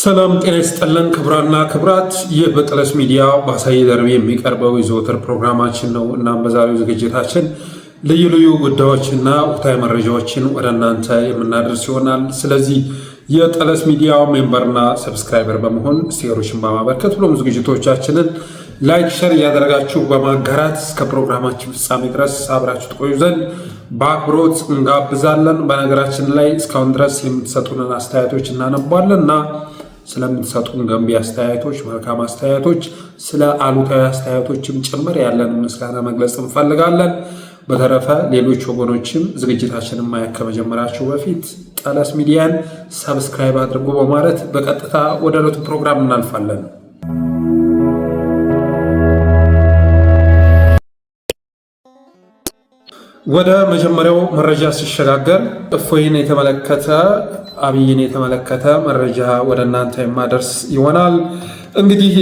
ሰላም ጤና ይስጥልን ክብራና ክብራት ይህ በጠለስ ሚዲያ ባሳይ ደርቤ የሚቀርበው የዘወትር ፕሮግራማችን ነው። እናም በዛሬው ዝግጅታችን ልዩ ልዩ ጉዳዮችና ወቅታዊ መረጃዎችን ወደ እናንተ የምናደርስ ይሆናል። ስለዚህ የጠለስ ሚዲያ ሜምበርና ሰብስክራይበር በመሆን ስቴሮችን በማበርከት ሁሉም ዝግጅቶቻችንን ላይክ ሼር እያደረጋችሁ በማጋራት እስከ ፕሮግራማችን ፍጻሜ ድረስ አብራችሁ ትቆዩ ዘንድ በአክብሮት እንጋብዛለን። በነገራችን ላይ እስካሁን ድረስ የምትሰጡንን አስተያየቶች እናነባለን እና ስለምትሰጡን ገንቢ አስተያየቶች፣ መልካም አስተያየቶች፣ ስለ አሉታዊ አስተያየቶችም ጭምር ያለን ምስጋና መግለጽ እንፈልጋለን። በተረፈ ሌሎች ወገኖችም ዝግጅታችንን ማየት ከመጀመራቸው በፊት ጠለስ ሚዲያን ሰብስክራይብ አድርጎ በማለት በቀጥታ ወደ ዕለቱ ፕሮግራም እናልፋለን። ወደ መጀመሪያው መረጃ ሲሸጋገር እፎይን የተመለከተ አብይን የተመለከተ መረጃ ወደ እናንተ የማደርስ ይሆናል። እንግዲህ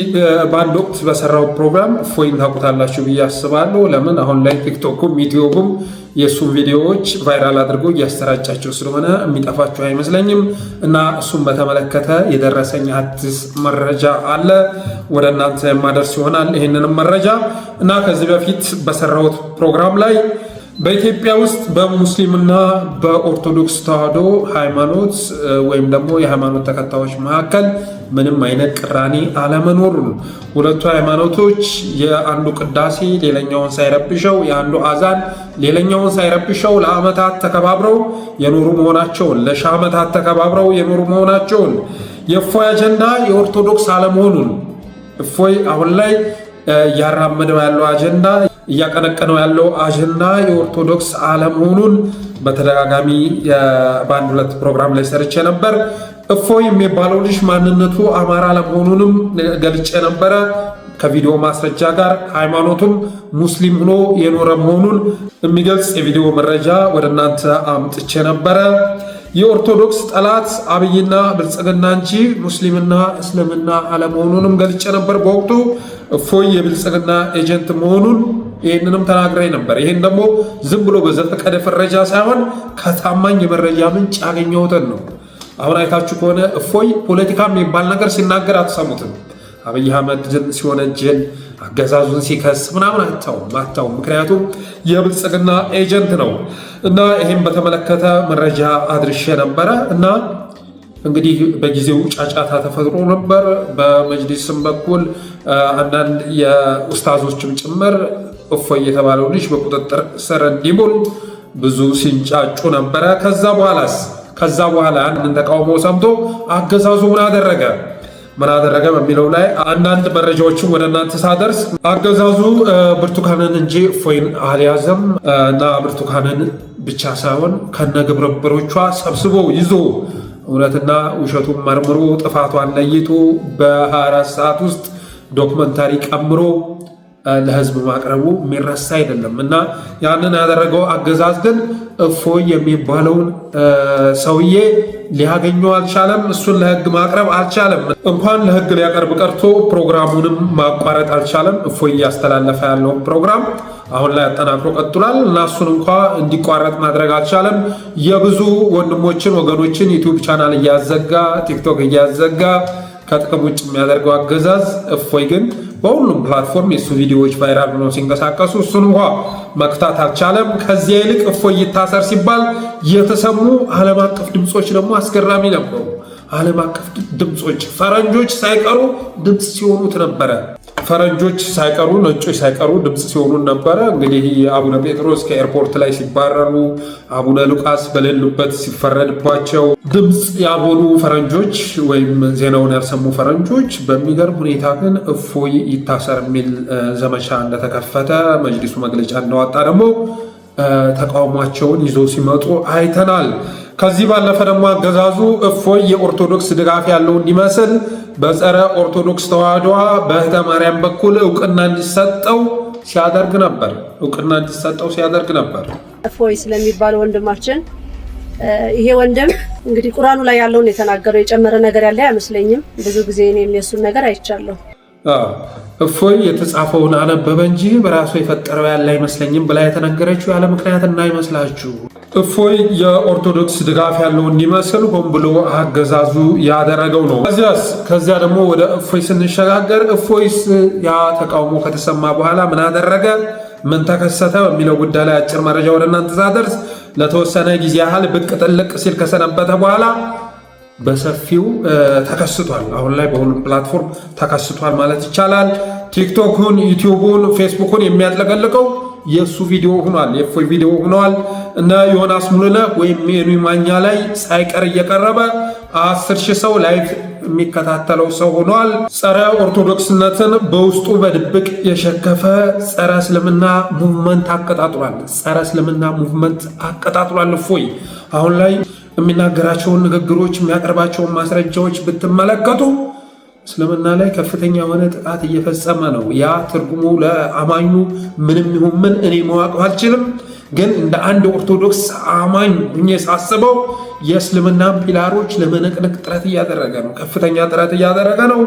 በአንድ ወቅት በሰራው ፕሮግራም እፎይን ታውቁታላችሁ ብዬ አስባለሁ። ለምን አሁን ላይ ቲክቶኩም ዩቲዩብም የእሱን ቪዲዮዎች ቫይራል አድርጎ እያሰራጫቸው ስለሆነ የሚጠፋችሁ አይመስለኝም እና እሱን በተመለከተ የደረሰኝ አዲስ መረጃ አለ ወደ እናንተ የማደርስ ይሆናል። ይህንንም መረጃ እና ከዚህ በፊት በሰራሁት ፕሮግራም ላይ በኢትዮጵያ ውስጥ በሙስሊምና በኦርቶዶክስ ተዋህዶ ሃይማኖት ወይም ደግሞ የሃይማኖት ተከታዮች መካከል ምንም አይነት ቅራኔ አለመኖሩን፣ ሁለቱ ሃይማኖቶች የአንዱ ቅዳሴ ሌላኛውን ሳይረብሸው፣ የአንዱ አዛን ሌላኛውን ሳይረብሸው ለዓመታት ተከባብረው የኖሩ መሆናቸውን፣ ለሺህ ዓመታት ተከባብረው የኖሩ መሆናቸውን፣ የእፎይ አጀንዳ የኦርቶዶክስ አለመሆኑን፣ እፎይ አሁን ላይ እያራመደው ያለው አጀንዳ እያቀነቀነው ያለው አጀንዳ የኦርቶዶክስ አለመሆኑን በተደጋጋሚ በአንድ ሁለት ፕሮግራም ላይ ሰርቼ ነበር። እፎይ የሚባለው ልጅ ማንነቱ አማራ አለመሆኑንም ገልጬ ነበረ ከቪዲዮ ማስረጃ ጋር። ሃይማኖቱም ሙስሊም ሆኖ የኖረ መሆኑን የሚገልጽ የቪዲዮ መረጃ ወደ እናንተ አምጥቼ ነበረ። የኦርቶዶክስ ጠላት አብይና ብልጽግና እንጂ ሙስሊምና እስልምና አለመሆኑንም ገልጬ ነበር በወቅቱ። እፎይ የብልጽግና ኤጀንት መሆኑን ይህንንም ተናግሬ ነበር። ይህን ደግሞ ዝም ብሎ በዘፈቀደ ፍረጃ ሳይሆን ከታማኝ የመረጃ ምንጭ ያገኘሁትን ነው። አሁን አይታችሁ ከሆነ እፎይ ፖለቲካ የሚባል ነገር ሲናገር አትሰሙትም። አብይ አህመድን ሲወነጅል አገዛዙን ሲከስ ምናምን አታውም። ምክንያቱም የብልጽግና ኤጀንት ነው እና ይህም በተመለከተ መረጃ አድርሼ ነበረ እና እንግዲህ በጊዜው ጫጫታ ተፈጥሮ ነበር። በመጅሊስም በኩል አንዳንድ የኡስታዞችም ጭምር እፎይ የተባለው ልጅ በቁጥጥር ስር እንዲውል ብዙ ሲንጫጩ ነበረ። ከዛ በኋላ ያንን ተቃውሞ ሰምቶ አገዛዙ ምን አደረገ በሚለው ላይ አንዳንድ መረጃዎችን ወደ እናንተ ሳደርስ አገዛዙ ብርቱካንን እንጂ እፎይን አልያዘም እና ብርቱካንን ብቻ ሳይሆን ከነግብረ አበሮቿ ሰብስቦ ይዞ እውነትና ውሸቱን መርምሮ ጥፋቷን ለይቶ በ24 ሰዓት ውስጥ ዶክመንታሪ ቀምሮ ለህዝብ ማቅረቡ የሚረሳ አይደለም እና ያንን ያደረገው አገዛዝ ግን እፎይ የሚባለውን ሰውዬ ሊያገኘው አልቻለም። እሱን ለህግ ማቅረብ አልቻለም። እንኳን ለህግ ሊያቀርብ ቀርቶ ፕሮግራሙንም ማቋረጥ አልቻለም። እፎይ እያስተላለፈ ያለውን ፕሮግራም አሁን ላይ አጠናክሮ ቀጥሏል እና እሱን እንኳ እንዲቋረጥ ማድረግ አልቻለም። የብዙ ወንድሞችን ወገኖችን ዩቲዩብ ቻናል እያዘጋ ቲክቶክ እያዘጋ ከጥቅም ውጭ የሚያደርገው አገዛዝ እፎይ ግን በሁሉም ፕላትፎርም የሱ ቪዲዮዎች ቫይራል ሆነው ሲንቀሳቀሱ እሱን እንኳ መክታት አልቻለም። ከዚያ ይልቅ እፎይ ይታሰር ሲባል የተሰሙ ዓለም አቀፍ ድምፆች ደግሞ አስገራሚ ነበሩ። ዓለም አቀፍ ድምፆች ፈረንጆች ሳይቀሩ ድምፅ ሲሆኑት ነበረ። ፈረንጆች ሳይቀሩ ነጮች ሳይቀሩ ድምፅ ሲሆኑ ነበረ። እንግዲህ አቡነ ጴጥሮስ ከኤርፖርት ላይ ሲባረሩ፣ አቡነ ሉቃስ በሌሉበት ሲፈረድባቸው ድምፅ ያልሆኑ ፈረንጆች ወይም ዜናውን ያልሰሙ ፈረንጆች በሚገርም ሁኔታ ግን እፎይ ይታሰር የሚል ዘመቻ እንደተከፈተ መጅሊሱ መግለጫ እንደወጣ ደግሞ ተቃውሟቸውን ይዞ ሲመጡ አይተናል። ከዚህ ባለፈ ደግሞ አገዛዙ እፎይ የኦርቶዶክስ ድጋፍ ያለው እንዲመስል በጸረ ኦርቶዶክስ ተዋህዶ በእህተ ማርያም በኩል እውቅና እንዲሰጠው ሲያደርግ ነበር። እፎይ ስለሚባለው ወንድማችን ይሄ ወንድም እንግዲህ ቁርአኑ ላይ ያለውን የተናገረው የጨመረ ነገር ያለ አይመስለኝም። ብዙ ጊዜ እኔም የሱን ነገር አይቻለሁ። እፎይ የተጻፈውን አነበበ እንጂ በራሱ የፈጠረው ያለ አይመስለኝም ብላ የተነገረችው ያለ ምክንያት እንዳይመስላችሁ። እፎይ የኦርቶዶክስ ድጋፍ ያለው እንዲመስል ሆን ብሎ አገዛዙ ያደረገው ነው። ከዚያ ደግሞ ወደ እፎይ ስንሸጋገር እፎይስ ያ ተቃውሞ ከተሰማ በኋላ ምን አደረገ፣ ምን ተከሰተ በሚለው ጉዳይ ላይ አጭር መረጃ ወደ እናንተ ሳደርስ ለተወሰነ ጊዜ ያህል ብቅ ጥልቅ ሲል ከሰነበተ በኋላ በሰፊው ተከስቷል። አሁን ላይ በሁሉም ፕላትፎርም ተከስቷል ማለት ይቻላል። ቲክቶኩን፣ ዩቲዩቡን፣ ፌስቡኩን የሚያጥለቀልቀው የእሱ ቪዲዮ ሆኗል፣ የእፎይ ቪዲዮ ሆኗል። እና ዮናስ ሙሉነህ ወይም ሜኑ ማኛ ላይ ሳይቀር እየቀረበ 10,000 ሰው ላይቭ የሚከታተለው ሰው ሆኗል። ጸረ ኦርቶዶክስነትን በውስጡ በድብቅ የሸከፈ ጸረ እስልምና ሙቭመንት አቀጣጥሏል። ጸረ እስልምና ሙቭመንት አቀጣጥሏል እፎይ አሁን ላይ የሚናገራቸውን ንግግሮች የሚያቀርባቸውን ማስረጃዎች ብትመለከቱ እስልምና ላይ ከፍተኛ የሆነ ጥቃት እየፈጸመ ነው። ያ ትርጉሙ ለአማኙ ምንም ይሁን ምን እኔ ማወቅ አልችልም፣ ግን እንደ አንድ ኦርቶዶክስ አማኝ ሁኜ ሳስበው የእስልምና ፒላሮች ለመነቅነቅ ጥረት እያደረገ ነው። ከፍተኛ ጥረት እያደረገ ነው።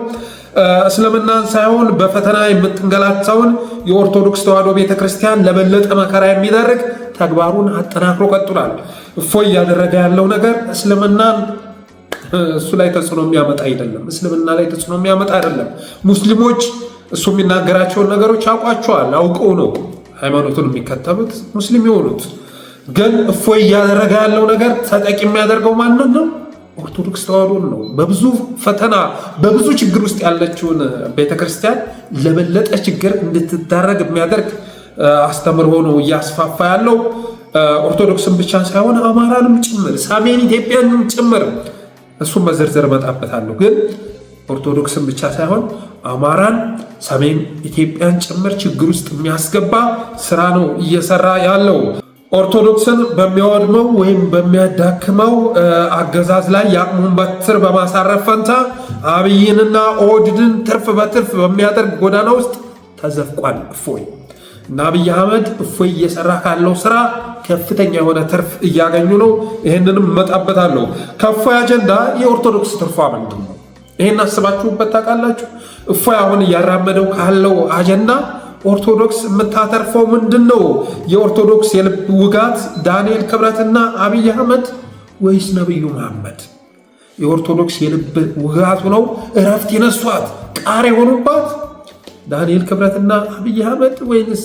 እስልምናን ሳይሆን በፈተና የምትንገላታውን የኦርቶዶክስ ተዋሕዶ ቤተክርስቲያን ለበለጠ መከራ የሚደርግ ተግባሩን አጠናክሮ ቀጥሏል። እፎይ እያደረገ ያለው ነገር እስልምናን እሱ ላይ ተጽዕኖ የሚያመጣ አይደለም። እስልምና ላይ ተጽዕኖ የሚያመጣ አይደለም። ሙስሊሞች እሱ የሚናገራቸውን ነገሮች ያውቋቸዋል። አውቀው ነው ሃይማኖቱን የሚከተሉት ሙስሊም የሆኑት። ግን እፎይ እያደረገ ያለው ነገር ተጠቂ የሚያደርገው ማንን ነው? ኦርቶዶክስ ተዋሕዶን ነው። በብዙ ፈተና በብዙ ችግር ውስጥ ያለችውን ቤተክርስቲያን ለበለጠ ችግር እንድትዳረግ የሚያደርግ አስተምህሮ ነው እያስፋፋ ያለው። ኦርቶዶክስን ብቻ ሳይሆን አማራንም ጭምር ሰሜን ኢትዮጵያንም ጭምር እሱም በዝርዝር እመጣበታለሁ። ግን ኦርቶዶክስን ብቻ ሳይሆን አማራን፣ ሰሜን ኢትዮጵያን ጭምር ችግር ውስጥ የሚያስገባ ስራ ነው እየሰራ ያለው። ኦርቶዶክስን በሚያወድመው ወይም በሚያዳክመው አገዛዝ ላይ የአቅሙን በትር በማሳረፍ ፈንታ አብይንና ኦህዴድን ትርፍ በትርፍ በሚያደርግ ጎዳና ውስጥ ተዘፍቋል እፎይ እና አብይ አህመድ እፎይ እየሰራ ካለው ስራ ከፍተኛ የሆነ ትርፍ እያገኙ ነው። ይህንንም እመጣበታለሁ። ከእፎይ አጀንዳ የኦርቶዶክስ ትርፏ ምንድን ነው? ይህን አስባችሁበት ታውቃላችሁ? እፎይ አሁን እያራመደው ካለው አጀንዳ ኦርቶዶክስ የምታተርፈው ምንድን ነው? የኦርቶዶክስ የልብ ውጋት ዳንኤል ክብረትና አብይ አህመድ ወይስ ነብዩ መሐመድ? የኦርቶዶክስ የልብ ውጋቱ ነው እረፍት የነሷት ቃር የሆኑባት ዳንኤል ክብረትና አብይ አህመድ ወይንስ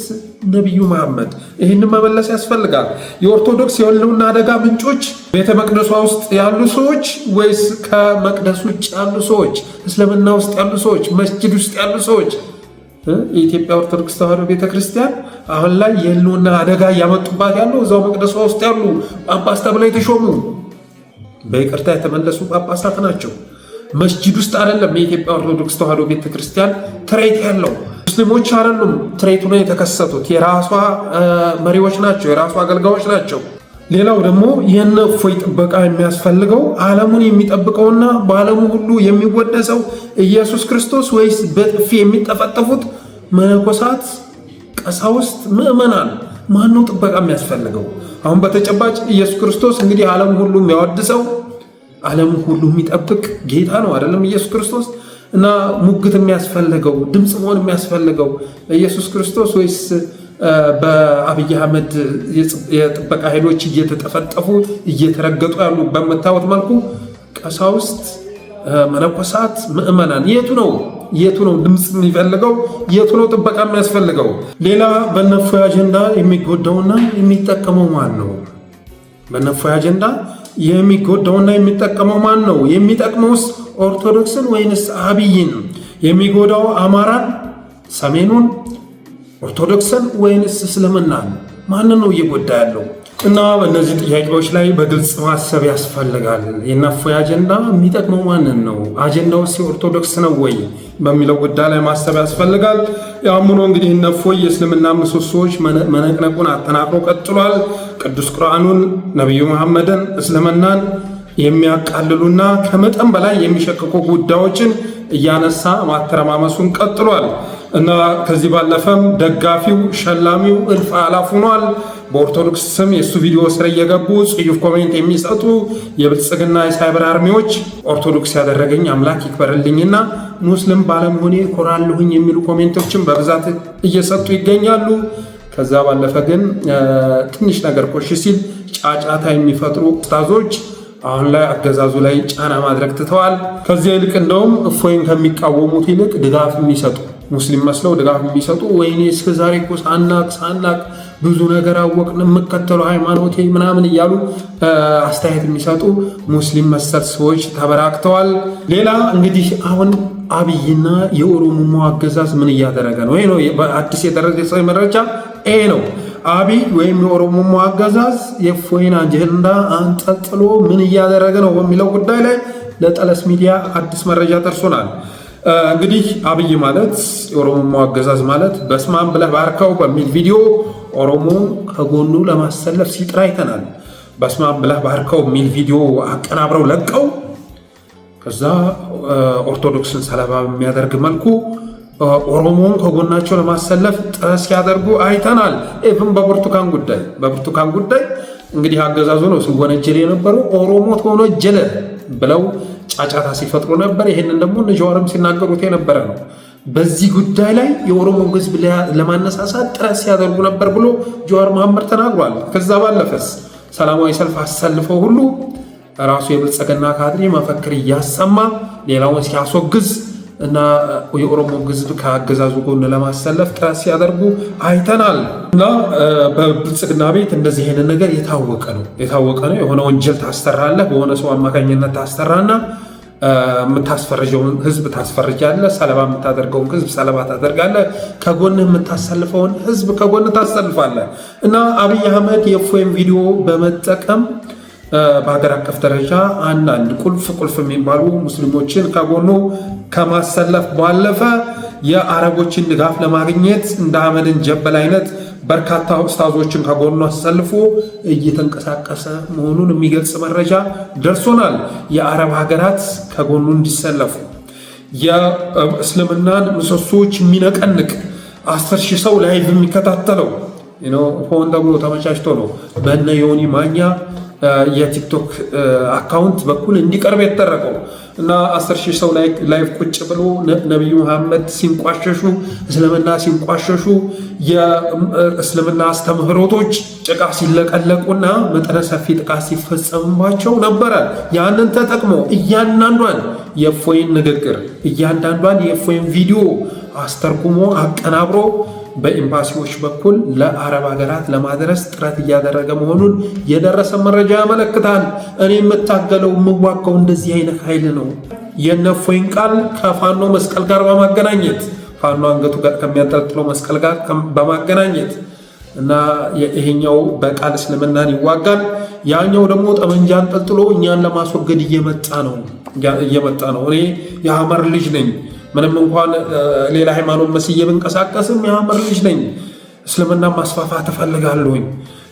ነብዩ መሐመድ? ይህንን መመለስ ያስፈልጋል። የኦርቶዶክስ የህልውና አደጋ ምንጮች ቤተ መቅደሷ ውስጥ ያሉ ሰዎች ወይስ ከመቅደስ ውጭ ያሉ ሰዎች፣ እስልምና ውስጥ ያሉ ሰዎች፣ መስጂድ ውስጥ ያሉ ሰዎች? የኢትዮጵያ ኦርቶዶክስ ተዋሕዶ ቤተክርስቲያን አሁን ላይ የህልውና አደጋ እያመጡባት ያለው እዛው መቅደሷ ውስጥ ያሉ ጳጳስ ተብለው የተሾሙ በይቅርታ የተመለሱ ጳጳሳት ናቸው። መስጂድ ውስጥ አይደለም። የኢትዮጵያ ኦርቶዶክስ ተዋሕዶ ቤተክርስቲያን ትሬት ያለው ሙስሊሞች አይደሉም። ትሬቱ ነው የተከሰቱት የራሷ መሪዎች ናቸው፣ የራሷ አገልጋዮች ናቸው። ሌላው ደግሞ የእነ እፎይ ጥበቃ የሚያስፈልገው ዓለሙን የሚጠብቀውና በዓለሙ ሁሉ የሚወደሰው ኢየሱስ ክርስቶስ ወይስ በጥፊ የሚጠፈጠፉት መነኮሳት፣ ቀሳውስት፣ ምዕመናን? ማነው ጥበቃ የሚያስፈልገው? አሁን በተጨባጭ ኢየሱስ ክርስቶስ እንግዲህ ዓለሙ ሁሉ የሚያወድሰው ዓለም ሁሉ የሚጠብቅ ጌታ ነው አይደለም ኢየሱስ ክርስቶስ። እና ሙግት የሚያስፈልገው ድምፅ መሆን የሚያስፈልገው ኢየሱስ ክርስቶስ ወይስ በአብይ አህመድ የጥበቃ ኃይሎች እየተጠፈጠፉ እየተረገጡ ያሉ በምታዩት መልኩ ቀሳውስት፣ መነኮሳት፣ ምዕመናን? የቱ ነው ድምፅ የሚፈልገው? የቱ ነው ጥበቃ የሚያስፈልገው? ሌላ በእነ እፎይ አጀንዳ የሚጎዳውና የሚጠቀመው ማን ነው? በእነ እፎይ አጀንዳ የሚጎዳውና የሚጠቀመው ማን ነው? የሚጠቅመውስ ኦርቶዶክስን ወይንስ አብይን? የሚጎዳው አማራን፣ ሰሜኑን፣ ኦርቶዶክስን ወይንስ እስልምናን? ማንን ነው እየጎዳ ያለው? እና በእነዚህ ጥያቄዎች ላይ በግልጽ ማሰብ ያስፈልጋል። የእነ እፎይ አጀንዳ የሚጠቅመው ማንን ነው? አጀንዳውስ የኦርቶዶክስ ነው ወይ በሚለው ጉዳይ ላይ ማሰብ ያስፈልጋል። ያምኖ እንግዲህ እነ እፎይ የእስልምና ምሰሶዎች መነቅነቁን አጠናክሮ ቀጥሏል። ቅዱስ ቁርአኑን፣ ነቢዩ መሐመድን፣ እስልምናን የሚያቃልሉና ከመጠን በላይ የሚሸክኩ ጉዳዮችን እያነሳ ማተረማመሱን ቀጥሏል። እና ከዚህ ባለፈም ደጋፊው ሸላሚው እልፍ አላፍ ሆኗል። በኦርቶዶክስ ስም የእሱ ቪዲዮ ስር እየገቡ ጽዩፍ ኮሜንት የሚሰጡ የብልጽግና የሳይበር አርሚዎች ኦርቶዶክስ ያደረገኝ አምላክ ይክበርልኝና ሙስሊም ባለመሆኔ ኮራለሁኝ የሚሉ ኮሜንቶችን በብዛት እየሰጡ ይገኛሉ። ከዛ ባለፈ ግን ትንሽ ነገር ኮሽ ሲል ጫጫታ የሚፈጥሩ ኡስታዞች አሁን ላይ አገዛዙ ላይ ጫና ማድረግ ትተዋል። ከዚያ ይልቅ እንደውም እፎይን ከሚቃወሙት ይልቅ ድጋፍ የሚሰጡ ሙስሊም መስለው ድጋፍ የሚሰጡ ወይኔ እስከዛሬ እኮ ሳናቅ ብዙ ነገር አወቅን የምከተለው ሃይማኖቴ ምናምን እያሉ አስተያየት የሚሰጡ ሙስሊም መሰል ሰዎች ተበራክተዋል። ሌላ እንግዲህ አሁን አብይና የኦሮሞ አገዛዝ ምን እያደረገ ነው? ይሄ ነው በአዲስ የደረሰው መረጃ። ይሄ ነው አብይ ወይም የኦሮሞ አገዛዝ የእፎይን አጀንዳ አንጠልጥሎ ምን እያደረገ ነው በሚለው ጉዳይ ላይ ለጠለስ ሚዲያ አዲስ መረጃ ደርሶናል። እንግዲህ አብይ ማለት የኦሮሞ አገዛዝ ማለት በስመ አብ ብለህ ባርከው በሚል ቪዲዮ ኦሮሞ ከጎኑ ለማሰለፍ ሲጥር አይተናል። በስመ አብ ብለህ ባርከው የሚል ቪዲዮ አቀናብረው ለቀው ከዛ ኦርቶዶክስን ሰለባ በሚያደርግ መልኩ ኦሮሞን ከጎናቸው ለማሰለፍ ጥረት ሲያደርጉ አይተናል። ኢቭን በብርቱካን ጉዳይ እንግዲህ አገዛዙ ነው ሲወነጀል የነበረው ኦሮሞ ተወነጀለ ብለው ጫጫታ ሲፈጥሩ ነበር። ይሄንን ደግሞ ጀዋርም ሲናገሩት የነበረ ነው። በዚህ ጉዳይ ላይ የኦሮሞ ሕዝብ ለማነሳሳት ጥረት ሲያደርጉ ነበር ብሎ ጀዋር መሐመድ ተናግሯል። ከዛ ባለፈስ ሰላማዊ ሰልፍ አሰልፈው ሁሉ ራሱ የብልጽግና ካድሬ መፈክር እያሰማ ሌላውን ሲያስወግዝ እና የኦሮሞ ሕዝብ ከአገዛዙ ጎን ለማሰለፍ ጥረት ሲያደርጉ አይተናል። እና በብልጽግና ቤት እንደዚህ አይነት ነገር የታወቀ ነው። የሆነ ወንጀል ታስተራለህ፣ በሆነ ሰው አማካኝነት ታስተራና የምታስፈርጀውን ሕዝብ ታስፈርጃለህ፣ ሰለባ የምታደርገውን ሕዝብ ሰለባ ታደርጋለህ፣ ከጎንህ የምታሰልፈውን ሕዝብ ከጎን ታሰልፋለህ። እና አብይ አህመድ የእፎይን ቪዲዮ በመጠቀም በሀገር አቀፍ ደረጃ አንዳንድ ቁልፍ የሚባሉ ሙስሊሞችን ከጎኑ ከማሰለፍ ባለፈ የአረቦችን ድጋፍ ለማግኘት እንደ አህመድን ጀበል አይነት በርካታ ኡስታዞችን ከጎኑ አሰልፎ እየተንቀሳቀሰ መሆኑን የሚገልጽ መረጃ ደርሶናል። የአረብ ሀገራት ከጎኑ እንዲሰለፉ የእስልምናን ምሰሶዎች የሚነቀንቅ 10,000 ሰው ላይቭ የሚከታተለው ሆን ተብሎ ተመቻችቶ ነው በእነ ዮኒ ማኛ የቲክቶክ አካውንት በኩል እንዲቀርብ የተደረገው እና 10,000 ሰው ላይቭ ቁጭ ብሎ ነቢዩ መሐመድ ሲንቋሸሹ፣ እስልምና ሲንቋሸሹ፣ የእስልምና አስተምህሮቶች ጭቃ ሲለቀለቁና መጠነ ሰፊ ጥቃት ሲፈጸምባቸው ነበረ። ያንን ተጠቅሞ እያንዳንዷን የእፎይን ንግግር እያንዳንዷን የእፎይን ቪዲዮ አስተርጉሞ አቀናብሮ በኤምባሲዎች በኩል ለአረብ ሀገራት ለማድረስ ጥረት እያደረገ መሆኑን የደረሰ መረጃ ያመለክታል። እኔ የምታገለው የምዋጋው እንደዚህ አይነት ኃይል ነው። የነ እፎይን ቃል ከፋኖ መስቀል ጋር በማገናኘት ፋኖ አንገቱ ጋር ከሚያንጠልጥለው መስቀል ጋር በማገናኘት እና ይሄኛው በቃል እስልምናን ይዋጋል፣ ያኛው ደግሞ ጠመንጃ አንጠልጥሎ እኛን ለማስወገድ እየመጣ ነው። እኔ የሐመር ልጅ ነኝ። ምንም እንኳን ሌላ ሃይማኖት መስዬ ብንቀሳቀስም የሐመር ልጅ ነኝ። እስልምና ማስፋፋት እፈልጋለሁኝ።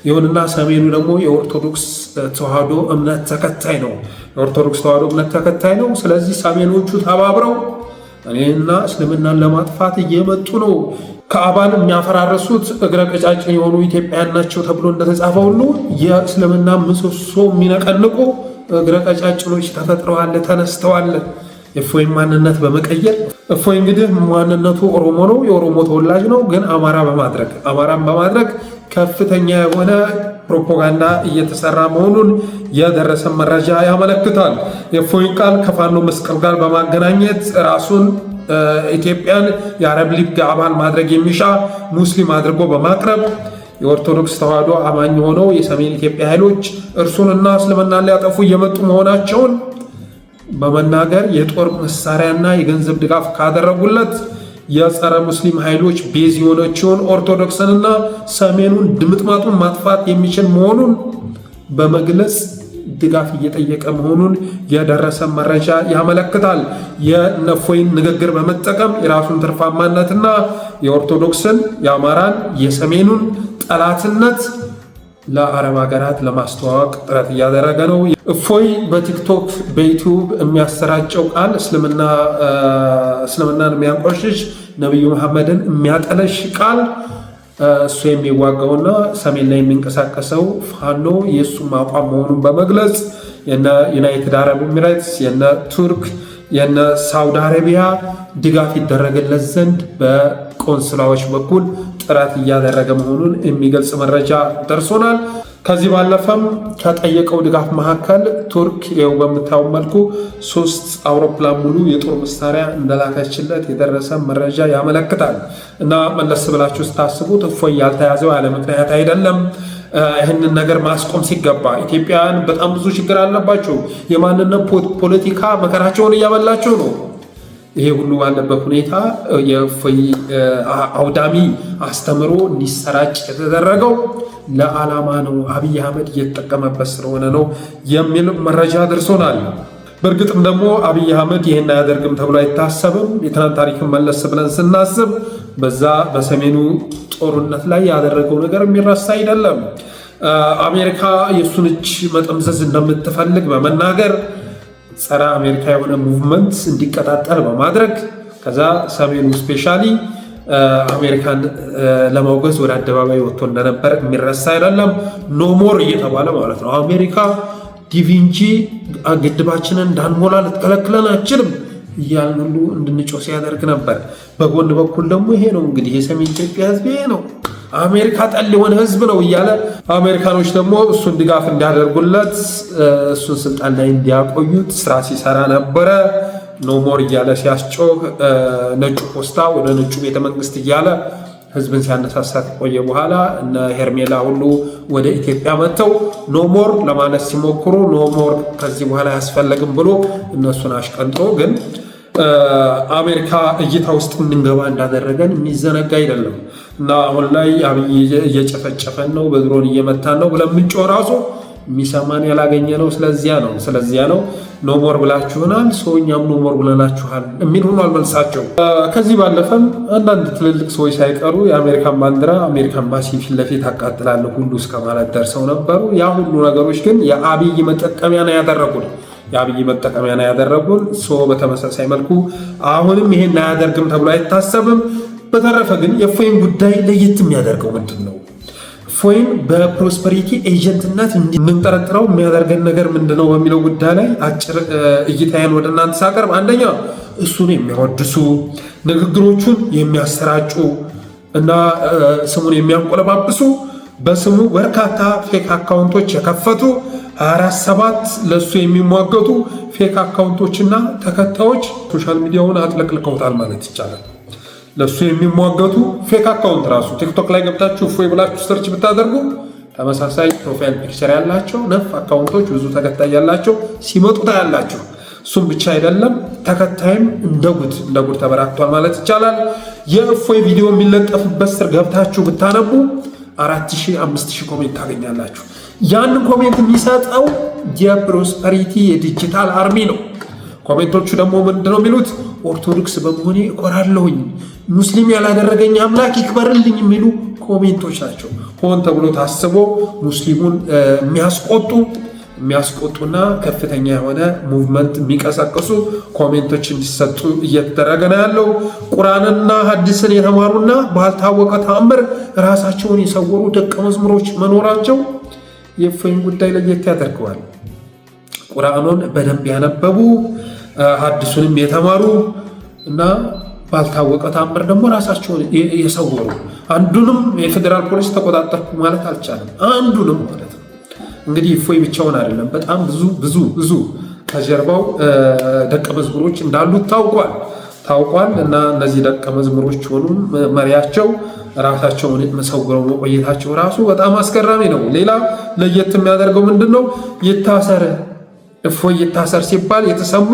ይሁንና ሰሜኑ ደግሞ የኦርቶዶክስ ተዋህዶ እምነት ተከታይ ነው። ስለዚህ ሰሜኖቹ ተባብረው እኔና እስልምናን ለማጥፋት እየመጡ ነው። ከአባን የሚያፈራረሱት እግረ ቀጫጭን የሆኑ ኢትዮጵያውያን ናቸው ተብሎ እንደተጻፈ ሁሉ የእስልምና ምሰሶ የሚነቀንቁ እግረ ቀጫጭኖች ተፈጥረዋል፣ ተነስተዋል። የእፎይን ማንነት በመቀየር እፎይ እንግዲህ ማንነቱ ኦሮሞ ነው፣ የኦሮሞ ተወላጅ ነው። ግን አማራን በማድረግ ከፍተኛ የሆነ ፕሮፓጋንዳ እየተሰራ መሆኑን የደረሰ መረጃ ያመለክታል። የእፎይን ቃል ከፋኖ መስቀል ጋር በማገናኘት ራሱን ኢትዮጵያን የአረብ ሊግ አባል ማድረግ የሚሻ ሙስሊም አድርጎ በማቅረብ የኦርቶዶክስ ተዋህዶ አማኝ ሆነው የሰሜን ኢትዮጵያ ኃይሎች እርሱንና እስልምናን ሊያጠፉ እየመጡ መሆናቸውን በመናገር የጦር መሳሪያና የገንዘብ ድጋፍ ካደረጉለት የጸረ ሙስሊም ኃይሎች ቤዝ የሆነችውን ኦርቶዶክስንና ሰሜኑን ድምጥማጡን ማጥፋት የሚችል መሆኑን በመግለጽ ድጋፍ እየጠየቀ መሆኑን የደረሰ መረጃ ያመለክታል። የእፎይን ንግግር በመጠቀም የራሱን ትርፋማነትና የኦርቶዶክስን፣ የአማራን፣ የሰሜኑን ጠላትነት ለአረብ ሀገራት ለማስተዋወቅ ጥረት እያደረገ ነው። እፎይ በቲክቶክ በዩቲዩብ የሚያሰራጨው ቃል እስልምናን የሚያንቆሽሽ ነቢዩ መሐመድን የሚያጠለሽ ቃል እሱ የሚዋጋውና ሰሜን ላይ የሚንቀሳቀሰው ፋኖ የእሱም አቋም መሆኑን በመግለጽ የነ ዩናይትድ አረብ ኤሚሬትስ የነ ቱርክ የነ ሳውዲ አረቢያ ድጋፍ ይደረግለት ዘንድ በቆንስላዎች በኩል ጥረት እያደረገ መሆኑን የሚገልጽ መረጃ ደርሶናል። ከዚህ ባለፈም ከጠየቀው ድጋፍ መካከል ቱርክ ይኸው በምታየው መልኩ 3 አውሮፕላን ሙሉ የጦር መሳሪያ እንደላከችለት የደረሰ መረጃ ያመለክታል። እና መለስ ብላችሁ ስታስቡት እፎይ ያልተያዘው ያለ ምክንያት አይደለም። ይህንን ነገር ማስቆም ሲገባ ኢትዮጵያውያን በጣም ብዙ ችግር አለባቸው። የማንነት ፖለቲካ መከራቸውን እያበላቸው ነው። ይሄ ሁሉ ባለበት ሁኔታ የእፎይ አውዳሚ አስተምሮ እንዲሰራጭ የተደረገው ለዓላማ ነው። አብይ አህመድ እየተጠቀመበት ስለሆነ ነው የሚል መረጃ ደርሶናል። በእርግጥም ደግሞ አብይ አህመድ ይህን አያደርግም ተብሎ አይታሰብም። የትናንት ታሪክን መለስ ብለን ስናስብ በዛ በሰሜኑ ጦርነት ላይ ያደረገው ነገር የሚረሳ አይደለም። አሜሪካ የእሱን እጅ መጠምዘዝ እንደምትፈልግ በመናገር ጸረ አሜሪካ የሆነ ሙቭመንት እንዲቀጣጠል በማድረግ ከዛ ሰሜኑ ስፔሻሊ አሜሪካን ለማውገዝ ወደ አደባባይ ወጥቶ እንደነበር የሚረሳ አይደለም። ኖሞር እየተባለ ማለት ነው። አሜሪካ ዲቪንጂ ግድባችንን እንዳንሞላ ልትከለክለን አችልም እያልን ሁሉ እንድንጮህ ሲያደርግ ነበር። በጎን በኩል ደግሞ ይሄ ነው እንግዲህ የሰሜን ኢትዮጵያ ህዝብ ይሄ ነው አሜሪካ ጠል የሆነ ህዝብ ነው እያለ አሜሪካኖች ደግሞ እሱን ድጋፍ እንዲያደርጉለት እሱን ስልጣን ላይ እንዲያቆዩት ስራ ሲሰራ ነበረ። ኖሞር እያለ ሲያስጮህ ነጩ ፖስታ ወደ ነጩ ቤተመንግስት እያለ ህዝብን ሲያነሳሳ ከቆየ በኋላ እነ ሄርሜላ ሁሉ ወደ ኢትዮጵያ መጥተው ኖሞር ለማለት ሲሞክሩ ኖሞር ከዚህ በኋላ አያስፈልግም ብሎ እነሱን አሽቀንጥሮ ግን አሜሪካ እይታ ውስጥ እንድንገባ እንዳደረገን የሚዘነጋ አይደለም። እና አሁን ላይ አብይ እየጨፈጨፈን ነው፣ በድሮን እየመታን ነው ብለን ምንጮህ ራሱ የሚሰማን ያላገኘ ነው። ስለዚያ ነው ኖሞር ብላችሁናል፣ ሰውኛም ኖሞር ብለናችኋል የሚል ሆኗል መልሳቸው። ከዚህ ባለፈም አንዳንድ ትልልቅ ሰዎች ሳይቀሩ የአሜሪካን ባንዲራ አሜሪካ ኤምባሲ ፊት ለፊት አቃጥላለሁ ሁሉ እስከ ማለት ደርሰው ነበሩ። ያ ሁሉ ነገሮች ግን የአብይ መጠቀሚያ ነው ያደረጉን። በተመሳሳይ መልኩ አሁንም ይሄን አያደርግም ተብሎ አይታሰብም። በተረፈ ግን የእፎይን ጉዳይ ለየት የሚያደርገው ምንድን ነው? እፎይን በፕሮስፐሪቲ ኤጀንትነት እንድንጠረጥረው የሚያደርገን ነገር ምንድነው በሚለው ጉዳይ ላይ አጭር እይታዬን ወደ እናንተ ሳቀርብ፣ አንደኛ እሱን የሚያወድሱ ንግግሮቹን የሚያሰራጩ እና ስሙን የሚያንቆለባብሱ በስሙ በርካታ ፌክ አካውንቶች የከፈቱ 24/7 ለሱ የሚሟገቱ ፌክ አካውንቶችና ተከታዮች ሶሻል ሚዲያውን አጥለቅልቀውታል ማለት ይቻላል። ለሱ የሚሟገቱ ፌክ አካውንት ራሱ ቲክቶክ ላይ ገብታችሁ እፎይ ብላችሁ ሰርች ብታደርጉ ተመሳሳይ ፕሮፋይል ፒክቸር ያላቸው ነፍ አካውንቶች ብዙ ተከታይ ያላቸው ሲመጡ ታያላችሁ። እሱም ብቻ አይደለም ተከታይም እንደ ጉድ ተበራክቷል ማለት ይቻላል። የእፎይ ቪዲዮ የሚለጠፍበት ስር ገብታችሁ ብታነቡ 4000 5000 ኮሜንት ታገኛላችሁ። ያን ኮሜንት የሚሰጠው የፕሮስፐሪቲ የዲጂታል አርሚ ነው። ኮሜንቶቹ ደግሞ ምንድነው የሚሉት? ኦርቶዶክስ በመሆኔ እኮራለሁኝ፣ ሙስሊም ያላደረገኝ አምላክ ይክበርልኝ የሚሉ ኮሜንቶች ናቸው። ሆን ተብሎ ታስቦ ሙስሊሙን የሚያስቆጡና ከፍተኛ የሆነ ሙቭመንት የሚቀሰቅሱ ኮሜንቶች እንዲሰጡ እየተደረገ ነው ያለው። ቁርአንና ሐዲስን የተማሩና ባልታወቀ ተአምር ራሳቸውን የሰወሩ ደቀ መዝሙሮች መኖራቸው የእፎይን ጉዳይ ለየት ያደርገዋል። ቁርአኑን በደንብ ያነበቡ ሐዲሱንም የተማሩ እና ባልታወቀ ተአምር ደግሞ ራሳቸውን የሰወሩ፣ አንዱንም የፌዴራል ፖሊስ ተቆጣጠርኩ ማለት አልቻለም። አንዱንም ማለት ነው። እንግዲህ እፎይ ብቻውን አይደለም፣ በጣም ብዙ ከጀርባው ደቀ መዝሙሮች እንዳሉት ታውቋል። እና እነዚህ ደቀ መዝሙሮች ሆኑም መሪያቸው ራሳቸውን መሰውረው መቆየታቸው ራሱ በጣም አስገራሚ ነው። ሌላ ለየት የሚያደርገው ምንድነው? እፎይ ይታሰር ሲባል የተሰሙ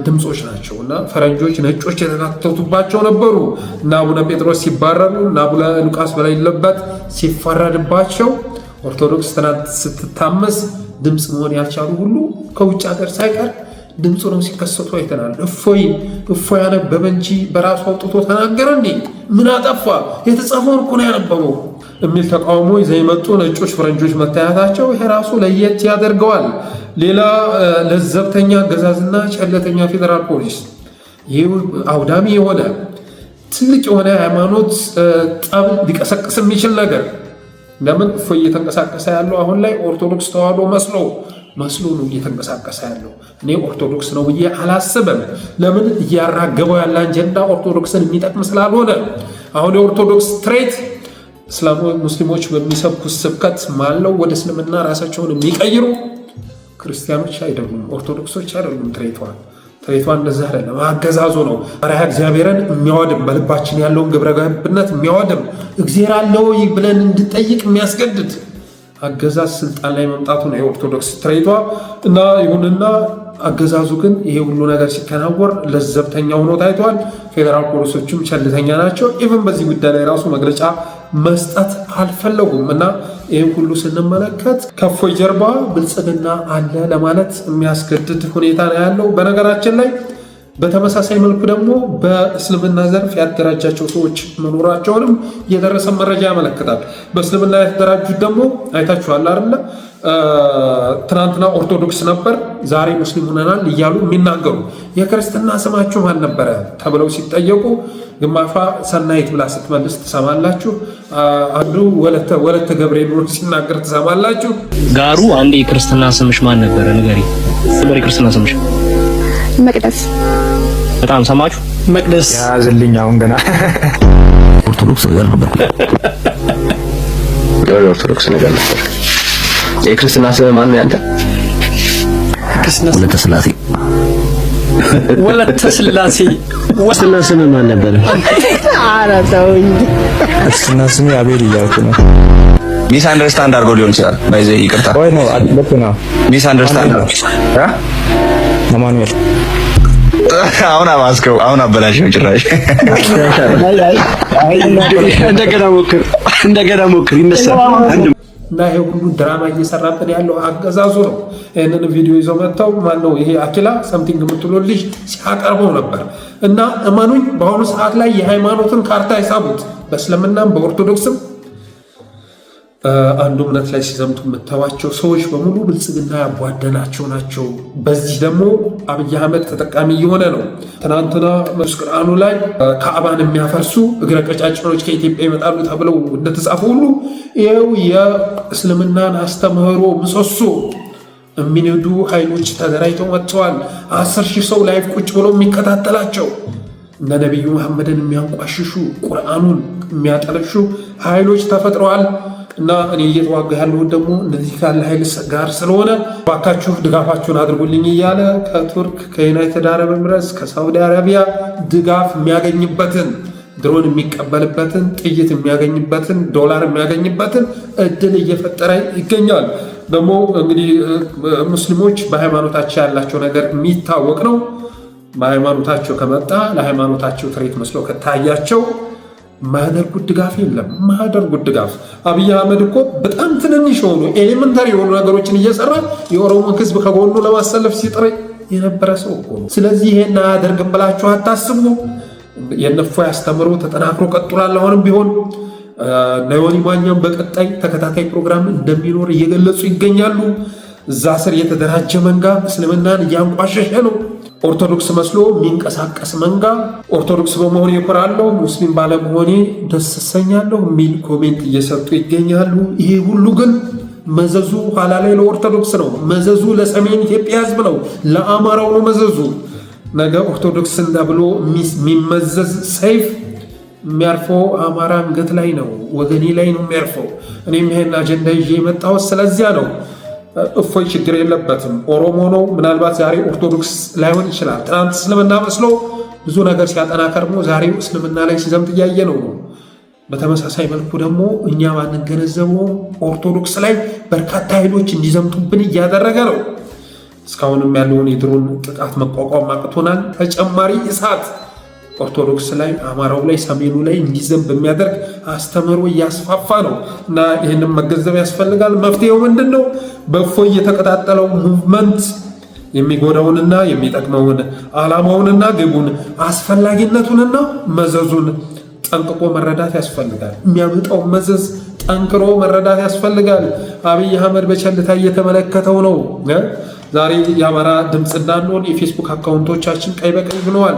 ድምፆች ናቸው እና ፈረንጆች ነጮች የተካተቱባቸው ነበሩ። እና አቡነ ጴጥሮስ ሲባረሩ እና አቡነ ሉቃስ በሌለበት ሲፈረድባቸው ኦርቶዶክስ ትናንት ስትታመስ ድምፅ መሆን ያልቻሉ ሁሉ ከውጭ ሀገር ሳይቀር ድምፁ ነው ሲከሰቱ አይተናል። እፎይ ያነበበ እንጂ በራሱ አውጥቶ ተናገረ እንዴ? ምን አጠፋ? የተጻፈውን እኮ ነው ያነበበው። የሚል ተቃውሞ ይዘው የመጡ ነጮች ፈረንጆች መታየታቸው ይሄ ራሱ ለየት ያደርገዋል። ሌላ ለዘብተኛ አገዛዝና ቸለተኛ ፌዴራል ፖሊስ ይህ አውዳሚ የሆነ ትልቅ የሆነ ሃይማኖት ጠብ ሊቀሰቅስ የሚችል ነገር ለምን እፎይ እየተንቀሳቀሰ ያለው አሁን ላይ ኦርቶዶክስ ተዋህዶ መስሎ ነው እየተንቀሳቀሰ ያለው። እኔ ኦርቶዶክስ ነው ብዬ አላስብም። ለምን እያራገበው ያለ አጀንዳ ኦርቶዶክስን የሚጠቅም ስላልሆነ አሁን የኦርቶዶክስ ትሬት ሙስሊሞች በሚሰብኩት ስብከት ማለው ወደ እስልምና ራሳቸውን የሚቀይሩ ክርስቲያኖች አይደሉም፣ ኦርቶዶክሶች አይደሉም። ትሬቷ እንደዛ አይደለም። አገዛዙ ነው ራያ እግዚአብሔርን የሚያወድም በልባችን ያለውን ግብረ ገብነት የሚያወድም እግዚአብሔር አለው ብለን እንድጠይቅ የሚያስገድድ አገዛዝ ስልጣን ላይ መምጣቱ ነው የኦርቶዶክስ ትሬቷ። እና ይሁንና አገዛዙ ግን ይሄ ሁሉ ነገር ሲከናወር ለዘብተኛ ሆኖ ታይቷል። ፌዴራል ፖሊሶችም ቸልተኛ ናቸው። ኢቭን በዚህ ጉዳይ ላይ ራሱ መግለጫ መስጠት አልፈለጉም። እና ይህም ሁሉ ስንመለከት ከእፎይ ጀርባ ብልጽግና አለ ለማለት የሚያስገድድ ሁኔታ ነው ያለው። በነገራችን ላይ በተመሳሳይ መልኩ ደግሞ በእስልምና ዘርፍ ያደራጃቸው ሰዎች መኖራቸውንም የደረሰ መረጃ ያመለክታል። በእስልምና የተደራጁት ደግሞ አይታችኋል አይደለ? ትናንትና ኦርቶዶክስ ነበር፣ ዛሬ ሙስሊም ሆነናል እያሉ የሚናገሩ የክርስትና ስማችሁ ማን ነበረ ተብለው ሲጠየቁ ግማሿ ሰናይት ብላ ስትመልስ ትሰማላችሁ። አንዱ ወለተ ገብርኤል ብሎ ሲናገር ትሰማላችሁ። ጋሩ አንድ የክርስትና ስምሽ ማን ነበረ ንገሪ። የክርስትና ስምሽ መቅደስ። በጣም ሰማችሁ? መቅደስ ያዝልኝ። አሁን ገና ኦርቶዶክስ ነገር ነበር። ኦርቶዶክስ ነገር ነበር። የክርስትና ስም ማን ነው ያንተ? ወለተ ስላሴ። ወለተ ስላሴ። ክርስትና ስም ማን ነበር? ኧረ ተውኝ። ክርስትና ስሜ አቤል እያልኩ ነው። ሚስ አንደርስታንድ አድርጎ ሊሆን ይችላል። ባይዘ ይቅርታ ወይ ነው ልክ ነው። ሚስ አንደርስታንድ አማኑኤል አሁን አባስከው፣ አሁን አበላሽው ጭራሽ። እንደገና ሞክር ይነሳል። እና ይሄ ሁሉ ድራማ እየሰራብን ያለው አገዛዙ ነው። ይህንን ቪዲዮ ይዘው መጥተው ማነው ይሄ አኪላ ሰምቲንግ የምትለው ልጅ ሲያቀርበው ነበር። እና እመኑኝ በአሁኑ ሰዓት ላይ የሃይማኖትን ካርታ ይሳቡት በእስልምናም በኦርቶዶክስም አንዱ እምነት ላይ ሲዘምቱ የምታዋቸው ሰዎች በሙሉ ብልጽግና ያቧደናቸው ናቸው። በዚህ ደግሞ አብይ አህመድ ተጠቃሚ እየሆነ ነው። ትናንትና ቅዱስ ቁርአኑ ላይ ካዕባን የሚያፈርሱ እግረ ቀጫጭኖች ከኢትዮጵያ ይመጣሉ ተብለው እንደተጻፈ ሁሉ ይኸው የእስልምናን አስተምህሮ ምሰሶ የሚንዱ ኃይሎች ተደራጅተው መጥተዋል። 10,000 ሰው ላይፍ ቁጭ ብሎ የሚከታተላቸው እነ ነቢዩ መሐመድን የሚያንቋሽሹ ቁርአኑን የሚያጠለሹ ኃይሎች ተፈጥረዋል። እና እኔ እየተዋጋ ያለሁት ደግሞ እነዚህ ካለ ኃይል ጋር ስለሆነ ባካችሁ ድጋፋችሁን አድርጉልኝ እያለ ከቱርክ ከዩናይትድ አረብ ኤምሬትስ ከሳውዲ አረቢያ ድጋፍ የሚያገኝበትን ድሮን የሚቀበልበትን ጥይት የሚያገኝበትን ዶላር የሚያገኝበትን እድል እየፈጠረ ይገኛል። ደግሞ እንግዲህ ሙስሊሞች በሃይማኖታቸው ያላቸው ነገር የሚታወቅ ነው። በሃይማኖታቸው ከመጣ ለሃይማኖታቸው ትሬት መስሎ ከታያቸው ማያደርጉት ድጋፍ የለም። ማያደርጉት ድጋፍ አብይ አህመድ እኮ በጣም ትንንሽ የሆኑ ኤሌመንታሪ የሆኑ ነገሮችን እየሰራ የኦሮሞ ሕዝብ ከጎኑ ለማሰለፍ ሲጥር የነበረ ሰው እኮ ነው። ስለዚህ ይሄን አያደርግም ብላችሁ አታስቡ። የነፎ ያስተምሮ ተጠናክሮ ቀጥሏል። አሁንም ቢሆን ዮኒ ማኛም በቀጣይ ተከታታይ ፕሮግራም እንደሚኖር እየገለጹ ይገኛሉ። እዛ ስር የተደራጀ መንጋ እስልምናን እያንቋሸሸ ነው። ኦርቶዶክስ መስሎ የሚንቀሳቀስ መንጋ ኦርቶዶክስ በመሆኔ እኮራለሁ፣ ሙስሊም ባለመሆኔ ደስ እሰኛለሁ የሚል ኮሜንት እየሰጡ ይገኛሉ። ይሄ ሁሉ ግን መዘዙ ኋላ ላይ ለኦርቶዶክስ ነው። መዘዙ ለሰሜን ኢትዮጵያ ህዝብ ነው፣ ለአማራው ነው መዘዙ። ነገ ኦርቶዶክስ ተብሎ የሚመዘዝ ሰይፍ የሚያርፈው አማራ አንገት ላይ ነው፣ ወገኔ ላይ ነው የሚያርፈው። እኔም ይሄን አጀንዳ ይዤ የመጣሁት ስለዚያ ነው። እፎይ ችግር የለበትም፣ ኦሮሞ ነው። ምናልባት ዛሬ ኦርቶዶክስ ላይሆን ይችላል። ትናንት እስልምና መስሎ ብዙ ነገር ሲያጠና ከርሞ ዛሬ እስልምና ላይ ሲዘምት እያየ ነው። በተመሳሳይ መልኩ ደግሞ እኛ ባንገነዘበው ኦርቶዶክስ ላይ በርካታ ኃይሎች እንዲዘምቱብን እያደረገ ነው። እስካሁንም ያለውን የድሮን ጥቃት መቋቋም አቅቶናል። ተጨማሪ እሳት ኦርቶዶክስ ላይ፣ አማራው ላይ፣ ሰሜኑ ላይ እንዲዘንብ በሚያደርግ አስተምህሮ እያስፋፋ ነው እና ይህንን መገንዘብ ያስፈልጋል። መፍትሄው ምንድን ነው? በእፎይ የተቀጣጠለው ሙቭመንት የሚጎዳውንና የሚጠቅመውን ዓላማውንና ግቡን አስፈላጊነቱንና መዘዙን ጠንቅቆ መረዳት ያስፈልጋል። የሚያመጣው መዘዝ ጠንክሮ መረዳት ያስፈልጋል። አብይ አህመድ በቸልታ እየተመለከተው ነው። ዛሬ የአማራ ድምፅ እንዳንሆን የፌስቡክ አካውንቶቻችን ቀይ በቀይ ሆነዋል።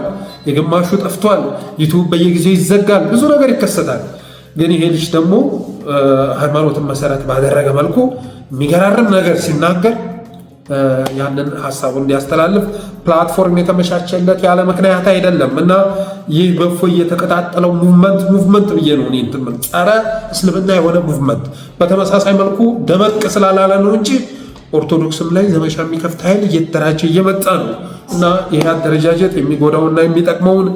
የግማሹ ጠፍቷል። ዩቱብ በየጊዜው ይዘጋል። ብዙ ነገር ይከሰታል። ግን ይሄ ልጅ ደግሞ ሃይማኖትን መሰረት ባደረገ መልኩ የሚገራርም ነገር ሲናገር ያንን ሀሳቡን እንዲያስተላልፍ ፕላትፎርም የተመቻቸለት ያለ ምክንያት አይደለም እና ይህ በእፎይ የተቀጣጠለው ሙቭመንት ብዬ ነው እኔ እንትን ጸረ እስልምና የሆነ ሙቭመንት በተመሳሳይ መልኩ ደመቅ ስላላለ ነው እንጂ ኦርቶዶክስም ላይ ዘመቻ የሚከፍት ኃይል እየተደራጀ እየመጣ ነው እና ይህ አደረጃጀት የሚጎዳውና የሚጠቅመውን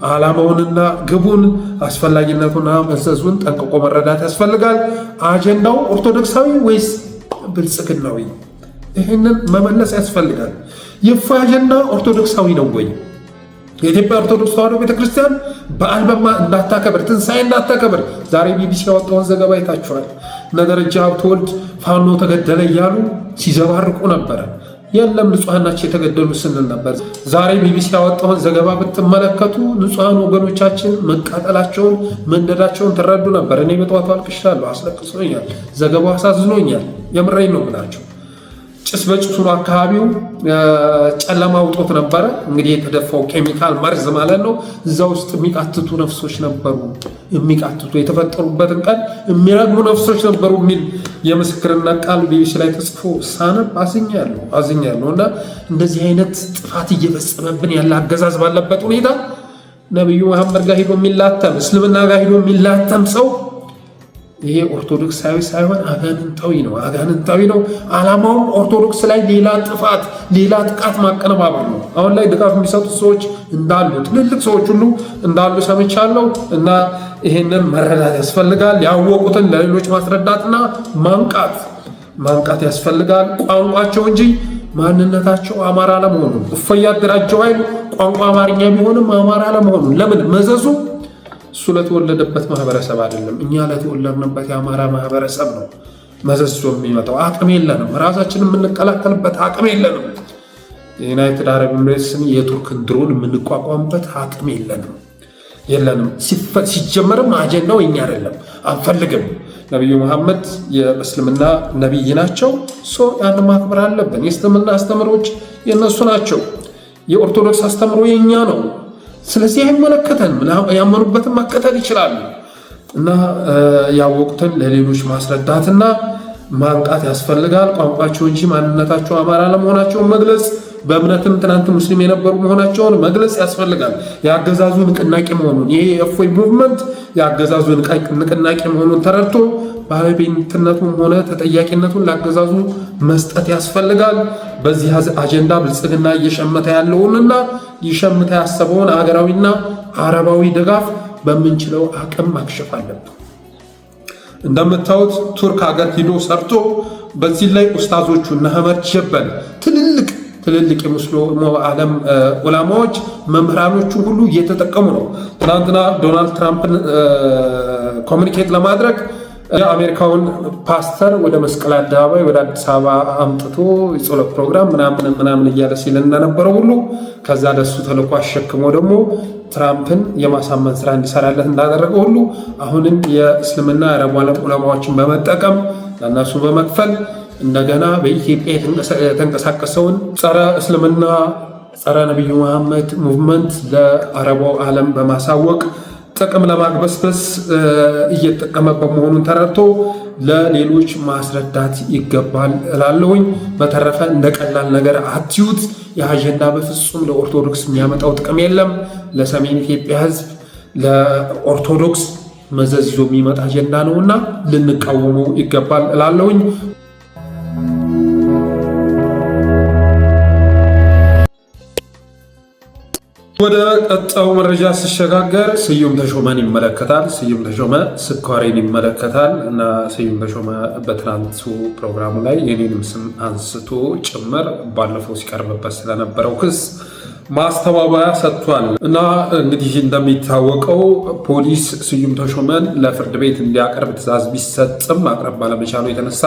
ዓላማውንና ግቡን አስፈላጊነቱና መዘዙን ጠንቅቆ መረዳት ያስፈልጋል። አጀንዳው ኦርቶዶክሳዊ ወይስ ብልጽግናዊ? ይህንን መመለስ ያስፈልጋል። የእፎይ አጀንዳ ኦርቶዶክሳዊ ነው ወይ? የኢትዮጵያ ኦርቶዶክስ ተዋሕዶ ቤተክርስቲያን በዓል እንዳታከብር፣ ትንሣኤ እንዳታከብር ዛሬ ቢቢሲ ያወጣውን ዘገባ አይታችኋል። እነ ደረጃ ሀብተወልድ ፋኖ ተገደለ እያሉ ሲዘባርቁ ነበረ። የለም ንጹሐን ናቸው የተገደሉ ስንል ነበር። ዛሬ ቢቢሲ ያወጣውን ዘገባ ብትመለከቱ ንጹሐን ወገኖቻችን መቃጠላቸውን መንደዳቸውን ትረዱ ነበር። እኔ በጠዋቱ አልቅሻለሁ፣ አስለቅሶኛል። ዘገባው አሳዝኖኛል። የምሬን ነው የምላቸው። ጭስ በጭሱ አካባቢው ጨለማ ውጦት ነበረ። እንግዲህ የተደፋው ኬሚካል መርዝ ማለት ነው። እዛ ውስጥ የሚቃትቱ ነፍሶች ነበሩ። የሚቃትቱ የተፈጠሩበትን ቀን የሚረግሙ ነፍሶች ነበሩ የሚል የምስክርነት ቃል ቢቢሲ ላይ ተጽፎ ሳነብ አዝኛለሁ። እና እንደዚህ አይነት ጥፋት እየፈጸመብን ያለ አገዛዝ ባለበት ሁኔታ ነቢዩ መሐመድ ጋር ሄዶ የሚላተም እስልምና ጋር ሄዶ የሚላተም ሰው ይሄ ኦርቶዶክሳዊ ሳይሆን አጋንንታዊ ነው። ዓላማውም ኦርቶዶክስ ላይ ሌላ ጥፋት፣ ሌላ ጥቃት ማቀነባበር ነው። አሁን ላይ ድጋፍ የሚሰጡ ሰዎች እንዳሉ ትልልቅ ሰዎች ሁሉ እንዳሉ ሰምቻለሁ እና ይሄንን መረዳት ያስፈልጋል። ያወቁትን ለሌሎች ማስረዳትና ማንቃት ያስፈልጋል። ቋንቋቸው እንጂ ማንነታቸው አማራ ለመሆኑን እፎይ ያደራጀው ኃይል ቋንቋ አማርኛ ቢሆንም አማራ ለመሆኑን ለምን መዘዙ እሱ ለተወለደበት ማህበረሰብ አይደለም፣ እኛ ለተወለድንበት የአማራ ማህበረሰብ ነው መዘዞ የሚመጣው። አቅም የለንም፣ ራሳችንን የምንቀላቀልበት አቅም የለንም። የዩናይትድ አረብ ኤሚሬትስን የቱርክን ድሮን የምንቋቋምበት አቅም የለንም። ሲጀመርም አጀንዳው እኛ አይደለም፣ አንፈልግም። ነቢዩ መሐመድ የእስልምና ነቢይ ናቸው። ያን ማክበር አለብን። የእስልምና አስተምሮች የእነሱ ናቸው። የኦርቶዶክስ አስተምሮ የእኛ ነው። ስለዚህ አይመለከተን፣ ያመኑበትን መከተል ይችላሉ እና ያወቁትን ለሌሎች ማስረዳትና ማንቃት ያስፈልጋል። ቋንቋቸው እንጂ ማንነታቸው አማራ ለመሆናቸውን መግለጽ፣ በእምነትም ትናንት ሙስሊም የነበሩ መሆናቸውን መግለጽ ያስፈልጋል። የአገዛዙ ንቅናቄ መሆኑን ይሄ የእፎይ ሙቭመንት የአገዛዙ ንቅናቄ መሆኑን ተረድቶ ባለቤትነቱም ሆነ ተጠያቂነቱን ለአገዛዙ መስጠት ያስፈልጋል። በዚህ አጀንዳ ብልጽግና እየሸመተ ያለውንና ሊሸምተ ያሰበውን ሀገራዊና አረባዊ ድጋፍ በምንችለው አቅም ማክሸፍ አለብን። እንደምታዩት ቱርክ ሀገር ሂዶ ሰርቶ በዚህ ላይ ኡስታዞቹ እና አህመድ ጀበል ትልልቅ የሙስሊሙ ዓለም ዑላማዎች መምህራኖቹ ሁሉ እየተጠቀሙ ነው። ትናንትና ዶናልድ ትራምፕን ኮሚኒኬት ለማድረግ የአሜሪካውን ፓስተር ወደ መስቀል አደባባይ ወደ አዲስ አበባ አምጥቶ የጸሎት ፕሮግራም ምናምን እያለ ሲል እንደነበረው ሁሉ ከዛ ለሱ ተልኮ አሸክሞ ደግሞ ትራምፕን የማሳመን ስራ እንዲሰራለት እንዳደረገ ሁሉ አሁንም የእስልምና የአረብ ዑለማዎችን በመጠቀም ለእነሱ በመክፈል እንደገና በኢትዮጵያ የተንቀሳቀሰውን ጸረ እስልምና ጸረ ነቢዩ መሐመድ ሙቭመንት ለአረቡ ዓለም በማሳወቅ ጥቅም ለማግበስበስ እየተጠቀመበት መሆኑን ተረድቶ ለሌሎች ማስረዳት ይገባል እላለሁኝ። በተረፈ እንደ ቀላል ነገር አትዩት። የአጀንዳ በፍጹም ለኦርቶዶክስ የሚያመጣው ጥቅም የለም። ለሰሜን ኢትዮጵያ ሕዝብ ለኦርቶዶክስ መዘዝ ይዞ የሚመጣ አጀንዳ ነውና ልንቃወመው ይገባል እላለሁኝ። ወደ ቀጣው መረጃ ሲሸጋገር ስዩም ተሾመን ይመለከታል። ስዩም ተሾመ ስኳሬን ይመለከታል እና ስዩም ተሾመ በትናንቱ ፕሮግራሙ ላይ የኔንም ስም አንስቶ ጭምር ባለፈው ሲቀርብበት ስለነበረው ክስ ማስተባበያ ሰጥቷል እና እንግዲህ እንደሚታወቀው ፖሊስ ስዩም ተሾመን ለፍርድ ቤት እንዲያቀርብ ትዕዛዝ ቢሰጥም ማቅረብ ባለመቻሉ የተነሳ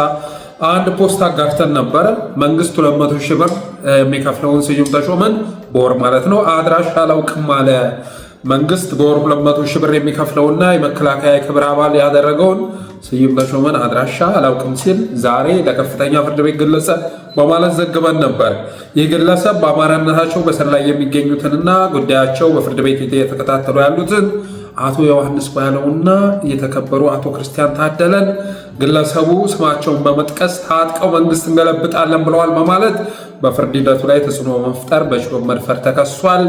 አንድ ፖስት አጋርተን ነበረ። መንግስት 200 ሺህ ብር የሚከፍለውን ስዩም ተሾመን በወር ማለት ነው አድራሻ አላውቅም አለ መንግስት በወር 200 ሺህ ብር የሚከፍለውና የመከላከያ ክብረ አባል ያደረገውን ስዩም ተሾመን አድራሻ አላውቅም ሲል ዛሬ ለከፍተኛ ፍርድ ቤት ገለጸ በማለት ዘግበን ነበር። ይህ ግለሰብ በአማራነታቸው በስር ላይ የሚገኙትንና ጉዳያቸው በፍርድ ቤት እየተከታተሉ ያሉትን አቶ ዮሐንስ ቧያለውና የተከበሩ አቶ ክርስቲያን ታደለን ግለሰቡ ስማቸውን በመጥቀስ ታጥቀው መንግስት እንገለብጣለን ብለዋል በማለት በፍርድ ሂደቱ ላይ ተጽዕኖ መፍጠር በችሎት መድፈር ተከሷል።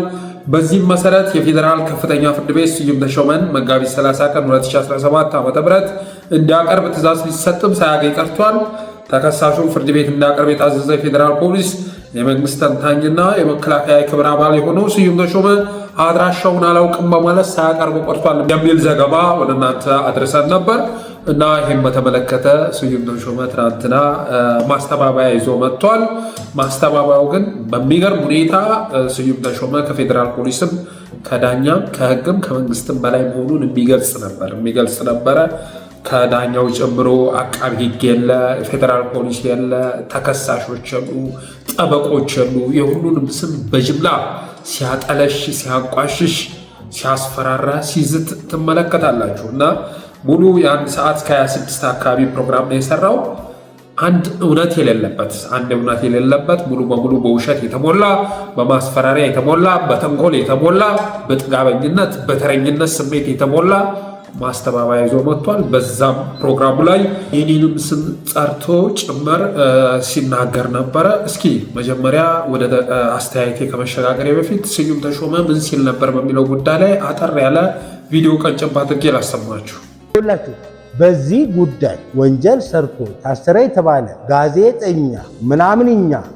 በዚህም መሰረት የፌዴራል ከፍተኛ ፍርድ ቤት ስዩም ተሾመን መጋቢት 30 ቀን 2017 ዓ.ም እንዲያቀርብ ትዕዛዝ ሊሰጥም ሳያገኝ ቀርቷል። ተከሳሹን ፍርድ ቤት እንዲያቀርብ የታዘዘ የፌዴራል ፖሊስ የመንግስት ተንታኝና የመከላከያ ክብረ አባል የሆነው ስዩም ተሾመ አድራሻውን አላውቅም በማለት ሳያቀርቡ ቀርቷል የሚል ዘገባ ወደ እናንተ አድርሰን ነበር እና ይህም በተመለከተ ስዩም ተሾመ ትናንትና ማስተባበያ ይዞ መጥቷል። ማስተባበያው ግን በሚገርም ሁኔታ ስዩም ተሾመ ከፌዴራል ፖሊስም ከዳኛም ከህግም ከመንግስትም በላይ መሆኑን የሚገልጽ ነበረ። ከዳኛው ጨምሮ አቃቢ ህግ የለ፣ ፌዴራል ፖሊስ የለ፣ ተከሳሾች የሉ፣ ጠበቆች የሉ። የሁሉንም ስም በጅምላ ሲያጠለሽ፣ ሲያንቋሽሽ፣ ሲያስፈራራ፣ ሲዝት ትመለከታላችሁ እና ሙሉ የአንድ ሰዓት ከ26 አካባቢ ፕሮግራም ነው የሰራው። አንድ እውነት የሌለበት ሙሉ በሙሉ በውሸት የተሞላ በማስፈራሪያ የተሞላ በተንኮል የተሞላ በጥጋበኝነት በተረኝነት ስሜት የተሞላ ማስተባበያ ይዞ መጥቷል። በዛም ፕሮግራሙ ላይ የኔንም ስም ጠርቶ ጭምር ሲናገር ነበረ። እስኪ መጀመሪያ ወደ አስተያየቴ ከመሸጋገሬ በፊት ስዩም ተሾመ ምን ሲል ነበር በሚለው ጉዳይ ላይ አጠር ያለ ቪዲዮ ቀንጨብ አድርጌ ላሰማችሁ። በዚህ ጉዳይ ወንጀል ሰርቶ ታሰረ የተባለ ጋዜጠኛ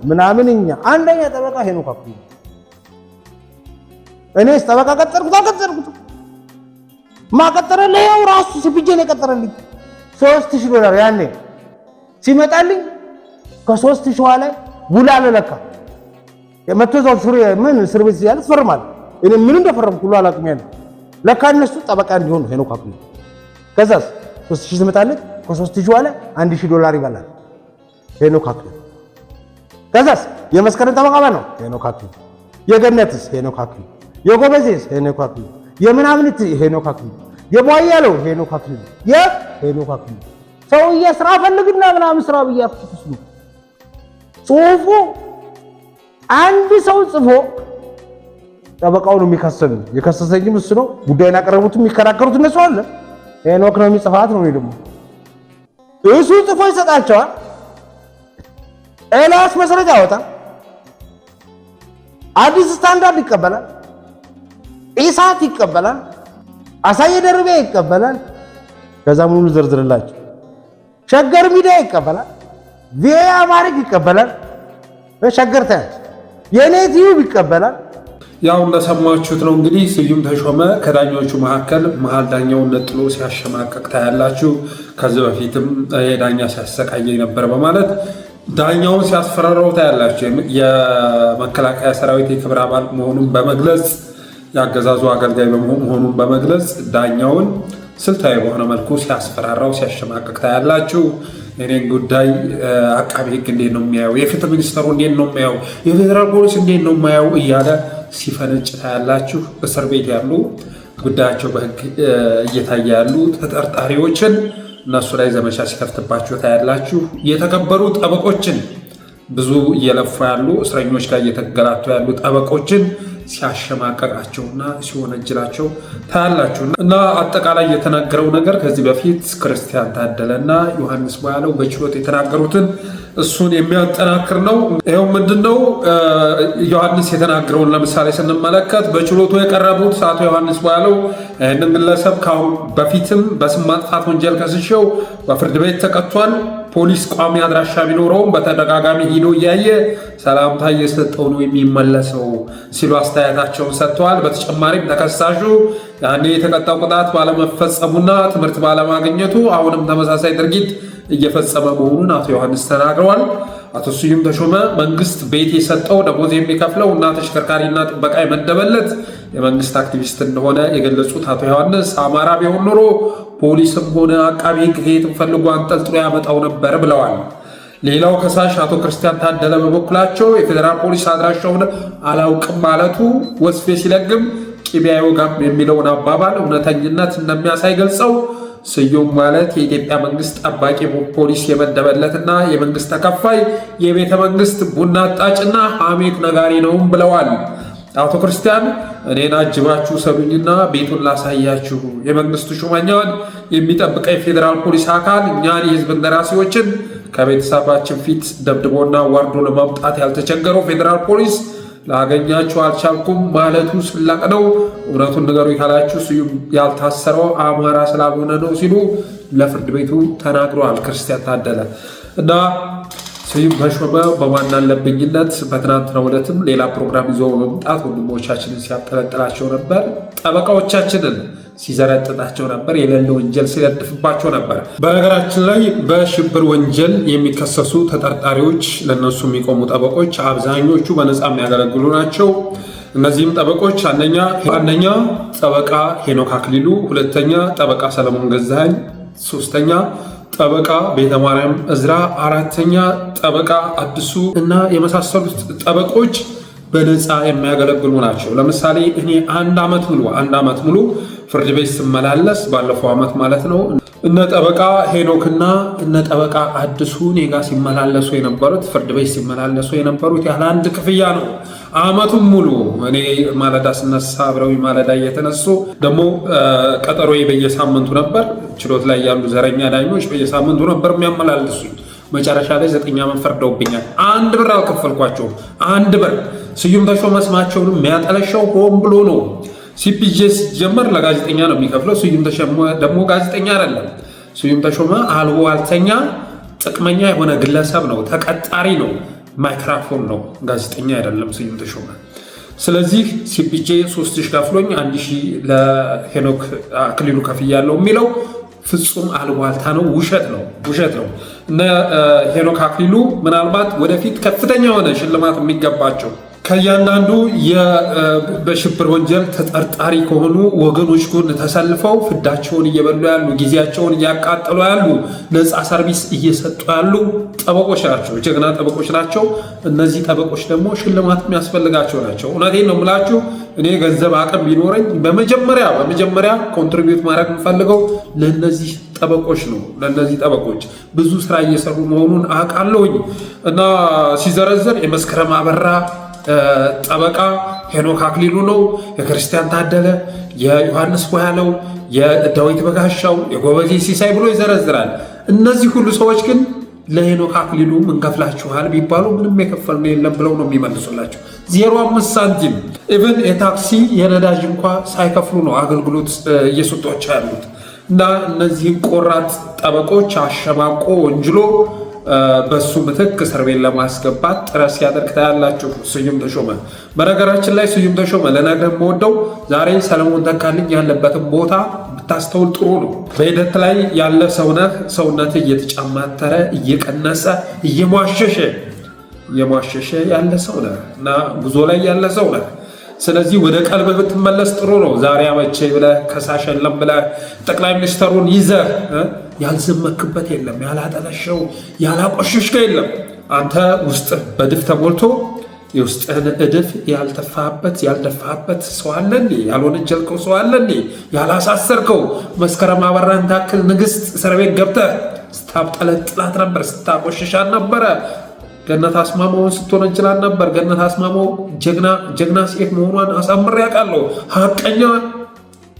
ምናምንኛ አንደኛ ጠበቃ ሄኖክ አክሊሉ። እኔስ ጠበቃ ቀጠርኩት ማቀጠረልኝ ያው ራሱ ሲብጀን የቀጠረልኝ $3000 ያኔ ሲመጣልኝ ከ3000 ላይ ውላ ለለካ የመተዛው እስር ቤት ያለ ፈርማል። እኔ ምን እንደፈረምኩ ሁሉ አላውቅም። ያለ ለካ እነሱ ጠበቃ እንዲሆኑ ሄኖክ አክሊሉ። ከዛስ 3000 ሲመጣልኝ ከ3000 ላይ $1000 ይበላል ሄኖክ አክሊሉ። ከዛስ የመስከረም ጠበቃ ነው ሄኖክ አክሊሉ። የገነትስ ሄኖክ አክሊሉ። የጎበዜስ ሄኖክ አክሊሉ። የምናምንት ሄኖክ አክሊሉ። የቧያለው ሄኖክ አክሊሉ። የሄኖክ አክሊሉ ሰውዬ ስራ ፈልግና ምናምን ስራ ብያፍኩስ ነው ጽሁፉ። አንድ ሰው ጽፎ ጠበቃው ነው የሚከሰኝ። የከሰሰኝም እሱ ነው። ጉዳይን ያቀረቡትም የሚከራከሩት እነሱ አለ። ሄኖክ ነው የሚጽፋት ነው ደግሞ እሱ ጽፎ ይሰጣቸዋል። ኤልያስ መሰረት ያወጣል። አዲስ ስታንዳርድ ይቀበላል። ኢሳት ይቀበላል። አሳየ ደርቤ ይቀበላል። ከዛ ሙሉ ዝርዝርላችሁ ሸገር ሚዲያ ይቀበላል። ቪኦኤ አማርኛ ይቀበላል። በሸገር ታያች የኔ ቲዩብ ይቀበላል። ያው እንደሰማችሁት ነው እንግዲህ ስዩም ተሾመ ከዳኞቹ መካከል መሀል ዳኛውን ነጥሎ ሲያሸማቀቅ ታያላችሁ። ከዚህ በፊትም የዳኛ ሲያሰቃየኝ ነበር በማለት ዳኛውን ሲያስፈራራው ታያላችሁ። የመከላከያ ሰራዊት የክብረ አባል መሆኑን በመግለጽ ያገዛዙ አገልጋይ መሆኑን በመግለጽ ዳኛውን ስልታዊ በሆነ መልኩ ሲያስፈራራው ሲያሸማቀቅ ታያላችሁ። የኔን ጉዳይ አቃቢ ህግ እንዴት ነው የሚያየው? የፍትህ ሚኒስተሩ እንዴት ነው የሚያየው? የፌዴራል ፖሊስ እንዴት ነው የሚያየው? እያለ ሲፈነጭ ታያላችሁ። እስር ቤት ያሉ ጉዳያቸው በህግ እየታየ ያሉ ተጠርጣሪዎችን እነሱ ላይ ዘመቻ ሲከፍትባቸው ታያላችሁ። የተከበሩ ጠበቆችን ብዙ እየለፉ ያሉ እስረኞች ጋር እየተገላቱ ያሉ ጠበቆችን ሲያሸማቀቃቸውና ሲወነጅላቸው ታያላችሁ። እና አጠቃላይ የተናገረው ነገር ከዚህ በፊት ክርስቲያን ታደለና ዮሐንስ ቧያለው በችሎት የተናገሩትን እሱን የሚያጠናክር ነው። ይኸው ምንድነው ዮሐንስ የተናገረውን ለምሳሌ ስንመለከት በችሎቱ የቀረቡት አቶ ዮሐንስ ቧያለው ይህንን ግለሰብ ካሁን በፊትም በስም ማጥፋት ወንጀል ከስሼው በፍርድ ቤት ተቀጥቷል። ፖሊስ ቋሚ አድራሻ ቢኖረውም በተደጋጋሚ ሂዶ እያየ ሰላምታ እየሰጠው ነው የሚመለሰው ሲሉ አስተያየታቸውን ሰጥተዋል። በተጨማሪም ተከሳሹ ያኔ የተቀጣው ቅጣት ባለመፈጸሙና ትምህርት ባለማግኘቱ አሁንም ተመሳሳይ ድርጊት እየፈጸመ መሆኑን አቶ ዮሐንስ ተናግረዋል። አቶ ስዩም ተሾመ መንግስት ቤት የሰጠው ደሞዝ የሚከፍለው እና ተሽከርካሪና ጥበቃ የመደበለት የመንግስት አክቲቪስት እንደሆነ የገለጹት አቶ ዮሐንስ አማራ ቢሆን ኖሮ ፖሊስም ሆነ አቃቢ ሕግ ከየትም ፈልጎ አንጠልጥሎ ያመጣው ነበር ብለዋል። ሌላው ከሳሽ አቶ ክርስቲያን ታደለ በበኩላቸው የፌዴራል ፖሊስ አድራሻውን አላውቅም ማለቱ ወስፌ ሲለግም ቅቤ አይወጋም የሚለውን አባባል እውነተኝነት እንደሚያሳይ ገልጸው ስዩም ማለት የኢትዮጵያ መንግስት ጠባቂ ፖሊስ የመደበለትና የመንግስት ተከፋይ የቤተ መንግስት ቡና አጣጭና ሐሜት ነጋሪ ነውም ብለዋል። አቶ ክርስቲያን እኔን አጅባችሁ ሰሉኝና ቤቱን ላሳያችሁ። የመንግስቱ ሹመኛን የሚጠብቀ የፌዴራል ፖሊስ አካል እኛን የህዝብ እንደራሴዎችን ከቤተሰባችን ፊት ደብድቦና ዋርዶ ለማምጣት ያልተቸገረው ፌዴራል ፖሊስ ላገኛችሁ አልቻልኩም ማለቱ ስላቅ ነው። እውነቱን ንገሩ ካላችሁ ስዩም ያልታሰረው አማራ ስላልሆነ ነው ሲሉ ለፍርድ ቤቱ ተናግረዋል። ክርስቲያን ታደለ እና ስዩም ተሾመ በማናለብኝነት በትናንትናው ዕለትም ሌላ ፕሮግራም ይዞ በመምጣት ወንድሞቻችንን ሲያጠለጥላቸው ነበር። ጠበቃዎቻችንን ሲዘረጥጣቸው ነበር። የሌለ ወንጀል ሲለጥፍባቸው ነበር። በነገራችን ላይ በሽብር ወንጀል የሚከሰሱ ተጠርጣሪዎች ለነሱ የሚቆሙ ጠበቆች አብዛኞቹ በነፃ የሚያገለግሉ ናቸው። እነዚህም ጠበቆች አንደኛ ጠበቃ ሄኖክ አክሊሉ፣ ሁለተኛ ጠበቃ ሰለሞን ገዛኸኝ፣ ሶስተኛ ጠበቃ ቤተ ማርያም እዝራ፣ አራተኛ ጠበቃ አዲሱ እና የመሳሰሉት ጠበቆች በነፃ የሚያገለግሉ ናቸው። ለምሳሌ እኔ አንድ ዓመት ሙሉ ፍርድ ቤት ስመላለስ ባለፈው ዓመት ማለት ነው እነ ጠበቃ ሄኖክና እነ ጠበቃ አዲሱ ኔጋ ሲመላለሱ የነበሩት ፍርድ ቤት ሲመላለሱ የነበሩት ያለ አንድ ክፍያ ነው። ዓመቱን ሙሉ እኔ ማለዳ ስነሳ አብረው ማለዳ እየተነሱ ደግሞ ቀጠሮ በየሳምንቱ ነበር። ችሎት ላይ ያሉ ዘረኛ ዳኞች በየሳምንቱ ነበር የሚያመላልሱኝ። መጨረሻ ላይ 9 ዓመት ፈርደውብኛል። 1 ብር አልከፈልኳቸውም። 1 ብር። ስዩም ተሾመ ስማቸውንም የሚያጠለሻው ሆን ብሎ ነው። ሲፒጄ ሲጀመር ለጋዜጠኛ ነው የሚከፍለው። ስዩም ተሾመ ደግሞ ጋዜጠኛ አይደለም። ስዩም ተሾመ አልዋልተኛ ጥቅመኛ የሆነ ግለሰብ ነው። ተቀጣሪ ነው። ማይክራፎን ነው። ጋዜጠኛ አይደለም ስዩም ተሾመ። ስለዚህ ሲፒጄ 3000 ከፍሎኝ 1000 ለሄኖክ አክሊሉ ከፍያለሁ የሚለው ፍጹም አልዋልታ ነው። ውሸት ነው። እነ ሄኖክ አክሊሉ ምናልባት ወደፊት ከፍተኛ የሆነ ሽልማት የሚገባቸው ከእያንዳንዱ በሽብር ወንጀል ተጠርጣሪ ከሆኑ ወገኖች ጎን ተሰልፈው ፍዳቸውን እየበሉ ያሉ፣ ጊዜያቸውን እያቃጠሉ ያሉ፣ ነፃ ሰርቪስ እየሰጡ ያሉ ጠበቆች ናቸው። ጀግና ጠበቆች ናቸው። እነዚህ ጠበቆች ደግሞ ሽልማት የሚያስፈልጋቸው ናቸው። እውነቴን ነው የምላችሁ። እኔ ገንዘብ አቅም ቢኖረኝ በመጀመሪያ ኮንትሪቢዩት ማድረግ የምፈልገው ለእነዚህ ጠበቆች ነው። ለእነዚህ ጠበቆች ብዙ ስራ እየሰሩ መሆኑን አውቃለሁኝ እና ሲዘረዘር የመስከረም አበራ ጠበቃ ሄኖክ አክሊሉ ነው። የክርስቲያን ታደለ፣ የዮሐንስ ቦያለው፣ የዳዊት በጋሻው፣ የጎበዜ ሲሳይ ብሎ ይዘረዝራል። እነዚህ ሁሉ ሰዎች ግን ለሄኖክ አክሊሉ እንከፍላችኋል ቢባሉ ምንም የከፈልነው የለም ብለው ነው የሚመልሱላቸው። 0.5 ሳንቲም ኢቨን የታክሲ የነዳጅ እንኳ ሳይከፍሉ ነው አገልግሎት እየሰጧቸው ያሉት እና እነዚህን ቆራጥ ጠበቆች አሸማቆ ወንጅሎ በሱ ምትክ እስር ቤት ለማስገባት ጥረት ሲያደርግ ታያላችሁ ስዩም ተሾመ። በነገራችን ላይ ስዩም ተሾመ ለነገር የምወደው ዛሬ ሰለሞን ተካልኝ ያለበትን ቦታ ብታስተውል ጥሩ ነው። በሂደት ላይ ያለ ሰውነት እየተጫማተረ እየቀነሰ እየሟሸሸ ያለ ሰው ነህ እና ጉዞ ላይ ያለ ሰው ነህ። ስለዚህ ወደ ቀልብ ብትመለስ ጥሩ ነው። ዛሬ አመቼ ብለህ ከሳሽ የለም ብለህ ጠቅላይ ሚኒስትሩን ይዘህ ያልዘመክበት የለም፣ ያላጠለሸው ያላቆሸሽከው የለም። አንተ ውስጥህ በድፍ ተሞልቶ የውስጥህን እድፍ ያልደፋበት ሰው አለ እንዴ? ያልወነጀልከው ሰው አለ እንዴ? ያላሳሰርከው መስከረም አበራን ታክል ንግስት እስር ቤት ገብተህ ስታብጠለጥላት ነበር፣ ስታቆሸሻት ነበረ። ገነት አስማማውን ስትወነጅላት ነበር። ገነት አስማማው ጀግና ሴት መሆኗን አሳምሬ ያውቃለሁ። ሀቀኛ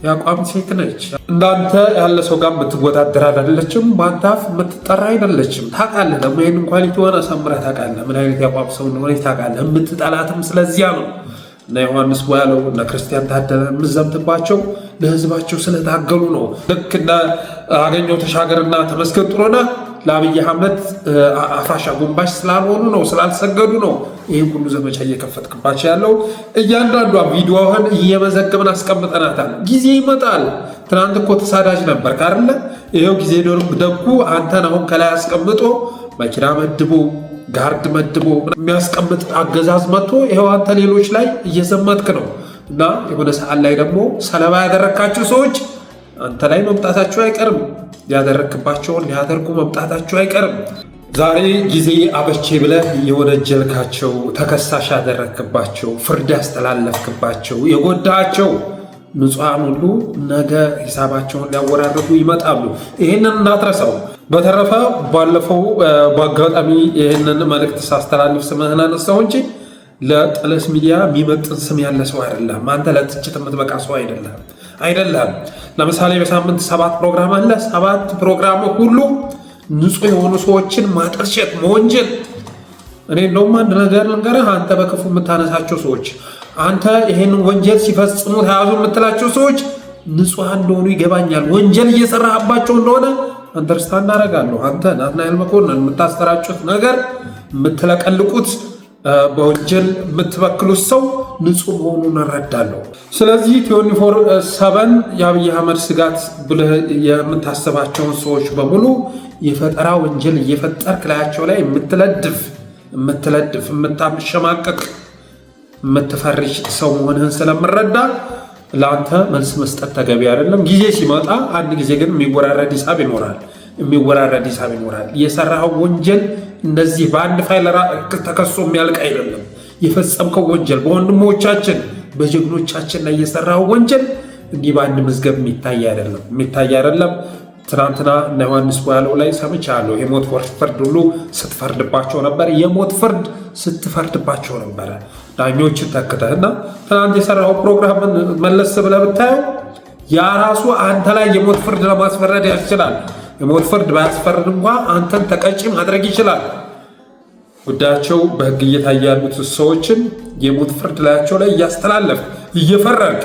የአቋም ሴት ነች። እንዳንተ ያለ ሰው ጋር የምትወዳደር አይደለችም። በአንተ አፍ የምትጠራ አይደለችም። ታውቃለህ፣ ደግሞ ይህንን ኳሊቲዋን አሳምረህ ታውቃለህ። ምን አይነት የአቋም ሰው እንደሆነ ታውቃለህ። የምትጠላትም ስለዚያ ነው። እነ ዮሐንስ ቦያለው እነ ክርስቲያን ታደለ የምዘምትባቸው ለህዝባቸው ስለታገሉ ነው። ልክ እንደ አገኘሁ ተሻገርና ተመስገን ጥሩነህ ለአብይ አህመድ አፍራሽ አጎንባሽ ስላልሆኑ ነው፣ ስላልሰገዱ ነው። ይህን ሁሉ ዘመቻ እየከፈትክባቸው ያለው እያንዳንዷ ቪዲዮህን እየመዘገብን አስቀምጠናታል። ጊዜ ይመጣል። ትናንት እኮ ተሳዳጅ ነበር ካርለ ይኸው ጊዜ ደጉ አንተን አሁን ከላይ አስቀምጦ መኪና መድቦ ጋርድ መድቦ የሚያስቀምጥ አገዛዝ መጥቶ ይኸው አንተ ሌሎች ላይ እየዘመትክ ነው። እና የሆነ ሰዓት ላይ ደግሞ ሰለባ ያደረካቸው ሰዎች አንተ ላይ መምጣታቸው አይቀርም። ያደረክባቸውን ሊያደርጉ መምጣታቸው አይቀርም። ዛሬ ጊዜ አበቼ ብለህ የወነጀልካቸው፣ ተከሳሽ ያደረክባቸው፣ ፍርድ ያስተላለፍክባቸው፣ የጎዳቸው ንጹሃን ሁሉ ነገ ሂሳባቸውን ሊያወራርዱ ይመጣሉ። ይህንን እንዳትረሳው። በተረፈ ባለፈው በአጋጣሚ ይህንን መልእክት ሳስተላልፍ ስምህን አነሳው እንጂ ለጠለስ ሚዲያ የሚመጥን ስም ያለ ሰው አይደለም። አንተ ለትችት የምትበቃ ሰው አይደለም። ለምሳሌ በሳምንት 7 ፕሮግራም አለ። 7 ፕሮግራም ሁሉ ንጹህ የሆኑ ሰዎችን ማጠልሸት፣ መወንጀል። እኔ እንደውም አንድ ነገር ልንገርህ፣ አንተ በክፉ የምታነሳቸው ሰዎች፣ አንተ ይሄንን ወንጀል ሲፈጽሙ ተያዙ የምትላቸው ሰዎች ንጹሃን እንደሆኑ ይገባኛል። ወንጀል እየሰራህባቸው እንደሆነ አንደርስታንድ አደርጋለሁ። አንተ ናትናኤል መኮንን የምታስተራጩት ነገር የምትለቀልቁት በወንጀል የምትበክሉት ሰው ንጹህ መሆኑን እረዳለሁ። ስለዚህ 24/7 የአብይ አህመድ ስጋት ብለህ የምታስባቸውን ሰዎች በሙሉ የፈጠራ ወንጀል እየፈጠርክ ላያቸው ላይ የምትለድፍ የምታሸማቀቅ የምትፈርጅ ሰው መሆንህን ስለምረዳ ለአንተ መልስ መስጠት ተገቢ አይደለም። ጊዜ ሲመጣ አንድ ጊዜ ግን የሚወራረድ ሂሳብ ይኖራል። የሰራኸው ወንጀል እንደዚህ በአንድ ፋይል ተከሶ የሚያልቅ አይደለም። የፈጸምከው ወንጀል በወንድሞቻችን በጀግኖቻችን ላይ የሰራኸው ወንጀል እንዲህ በአንድ መዝገብ የሚታይ አይደለም። ትናንትና እነ ዮሐንስ ቧያለው ላይ ሰምቻለሁ። የሞት ፍርድ ሁሉ ስትፈርድባቸው ነበር። ዳኞችን ተክተህና ትናንት የሰራው ፕሮግራምን መለስ ብለህ ብታየው ያ ራሱ አንተ ላይ የሞት ፍርድ ለማስፈረድ ያስችላል። የሞት ፍርድ ባያስፈርድ እንኳ አንተን ተቀጪ ማድረግ ይችላል። ጉዳያቸው በሕግ እየታየ ያሉት ሰዎችን የሞት ፍርድ ላያቸው ላይ እያስተላለፍ እየፈረግ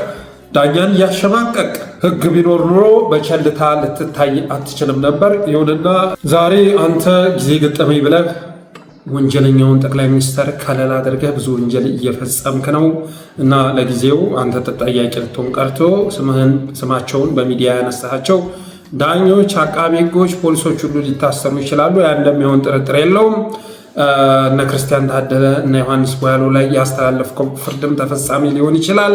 ዳኛን እያሸማቀቅ ሕግ ቢኖር ኑሮ በቸልታ ልትታይ አትችልም ነበር። ይሁንና ዛሬ አንተ ጊዜ ገጠመኝ ብለህ ወንጀለኛውን ጠቅላይ ሚኒስትር ከለላ አድርገህ ብዙ ወንጀል እየፈጸምክ ነው እና ለጊዜው አንተ ተጠያቂ ልትሆን ቀርቶ ስማቸውን በሚዲያ ያነሳቸው ዳኞች፣ አቃቤ ሕጎች፣ ፖሊሶች ሁሉ ሊታሰሩ ይችላሉ። ያ እንደሚሆን ጥርጥር የለውም። እነ ክርስቲያን ታደለ እና ዮሐንስ ቧያለው ላይ ያስተላለፍከው ፍርድም ተፈጻሚ ሊሆን ይችላል።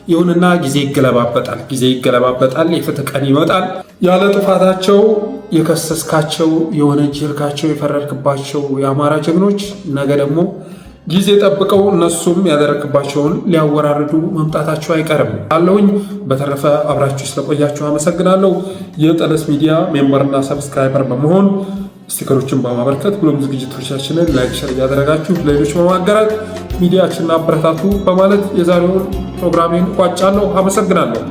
ይሁንና ጊዜ ይገለባበጣል። የፍትህ ቀን ይመጣል። ያለ ጥፋታቸው የከሰስካቸው የወነጀልካቸው የፈረድክባቸው የአማራ ጀግኖች ነገ ደግሞ ጊዜ ጠብቀው እነሱም ያደረግባቸውን ሊያወራርዱ መምጣታቸው አይቀርም አለውኝ። በተረፈ አብራችሁ ስለቆያችሁ አመሰግናለሁ። የጠለስ ሚዲያ ሜምበርና ሰብስክራይበር በመሆን ስቲከሮችን በማበርከት ብሎም ዝግጅቶቻችንን ላይክ፣ ሸር እያደረጋችሁ ሌሎች በማጋራት ሚዲያችንን አበረታቱ በማለት የዛሬውን ፕሮግራሜን ቋጫለሁ። አመሰግናለሁ።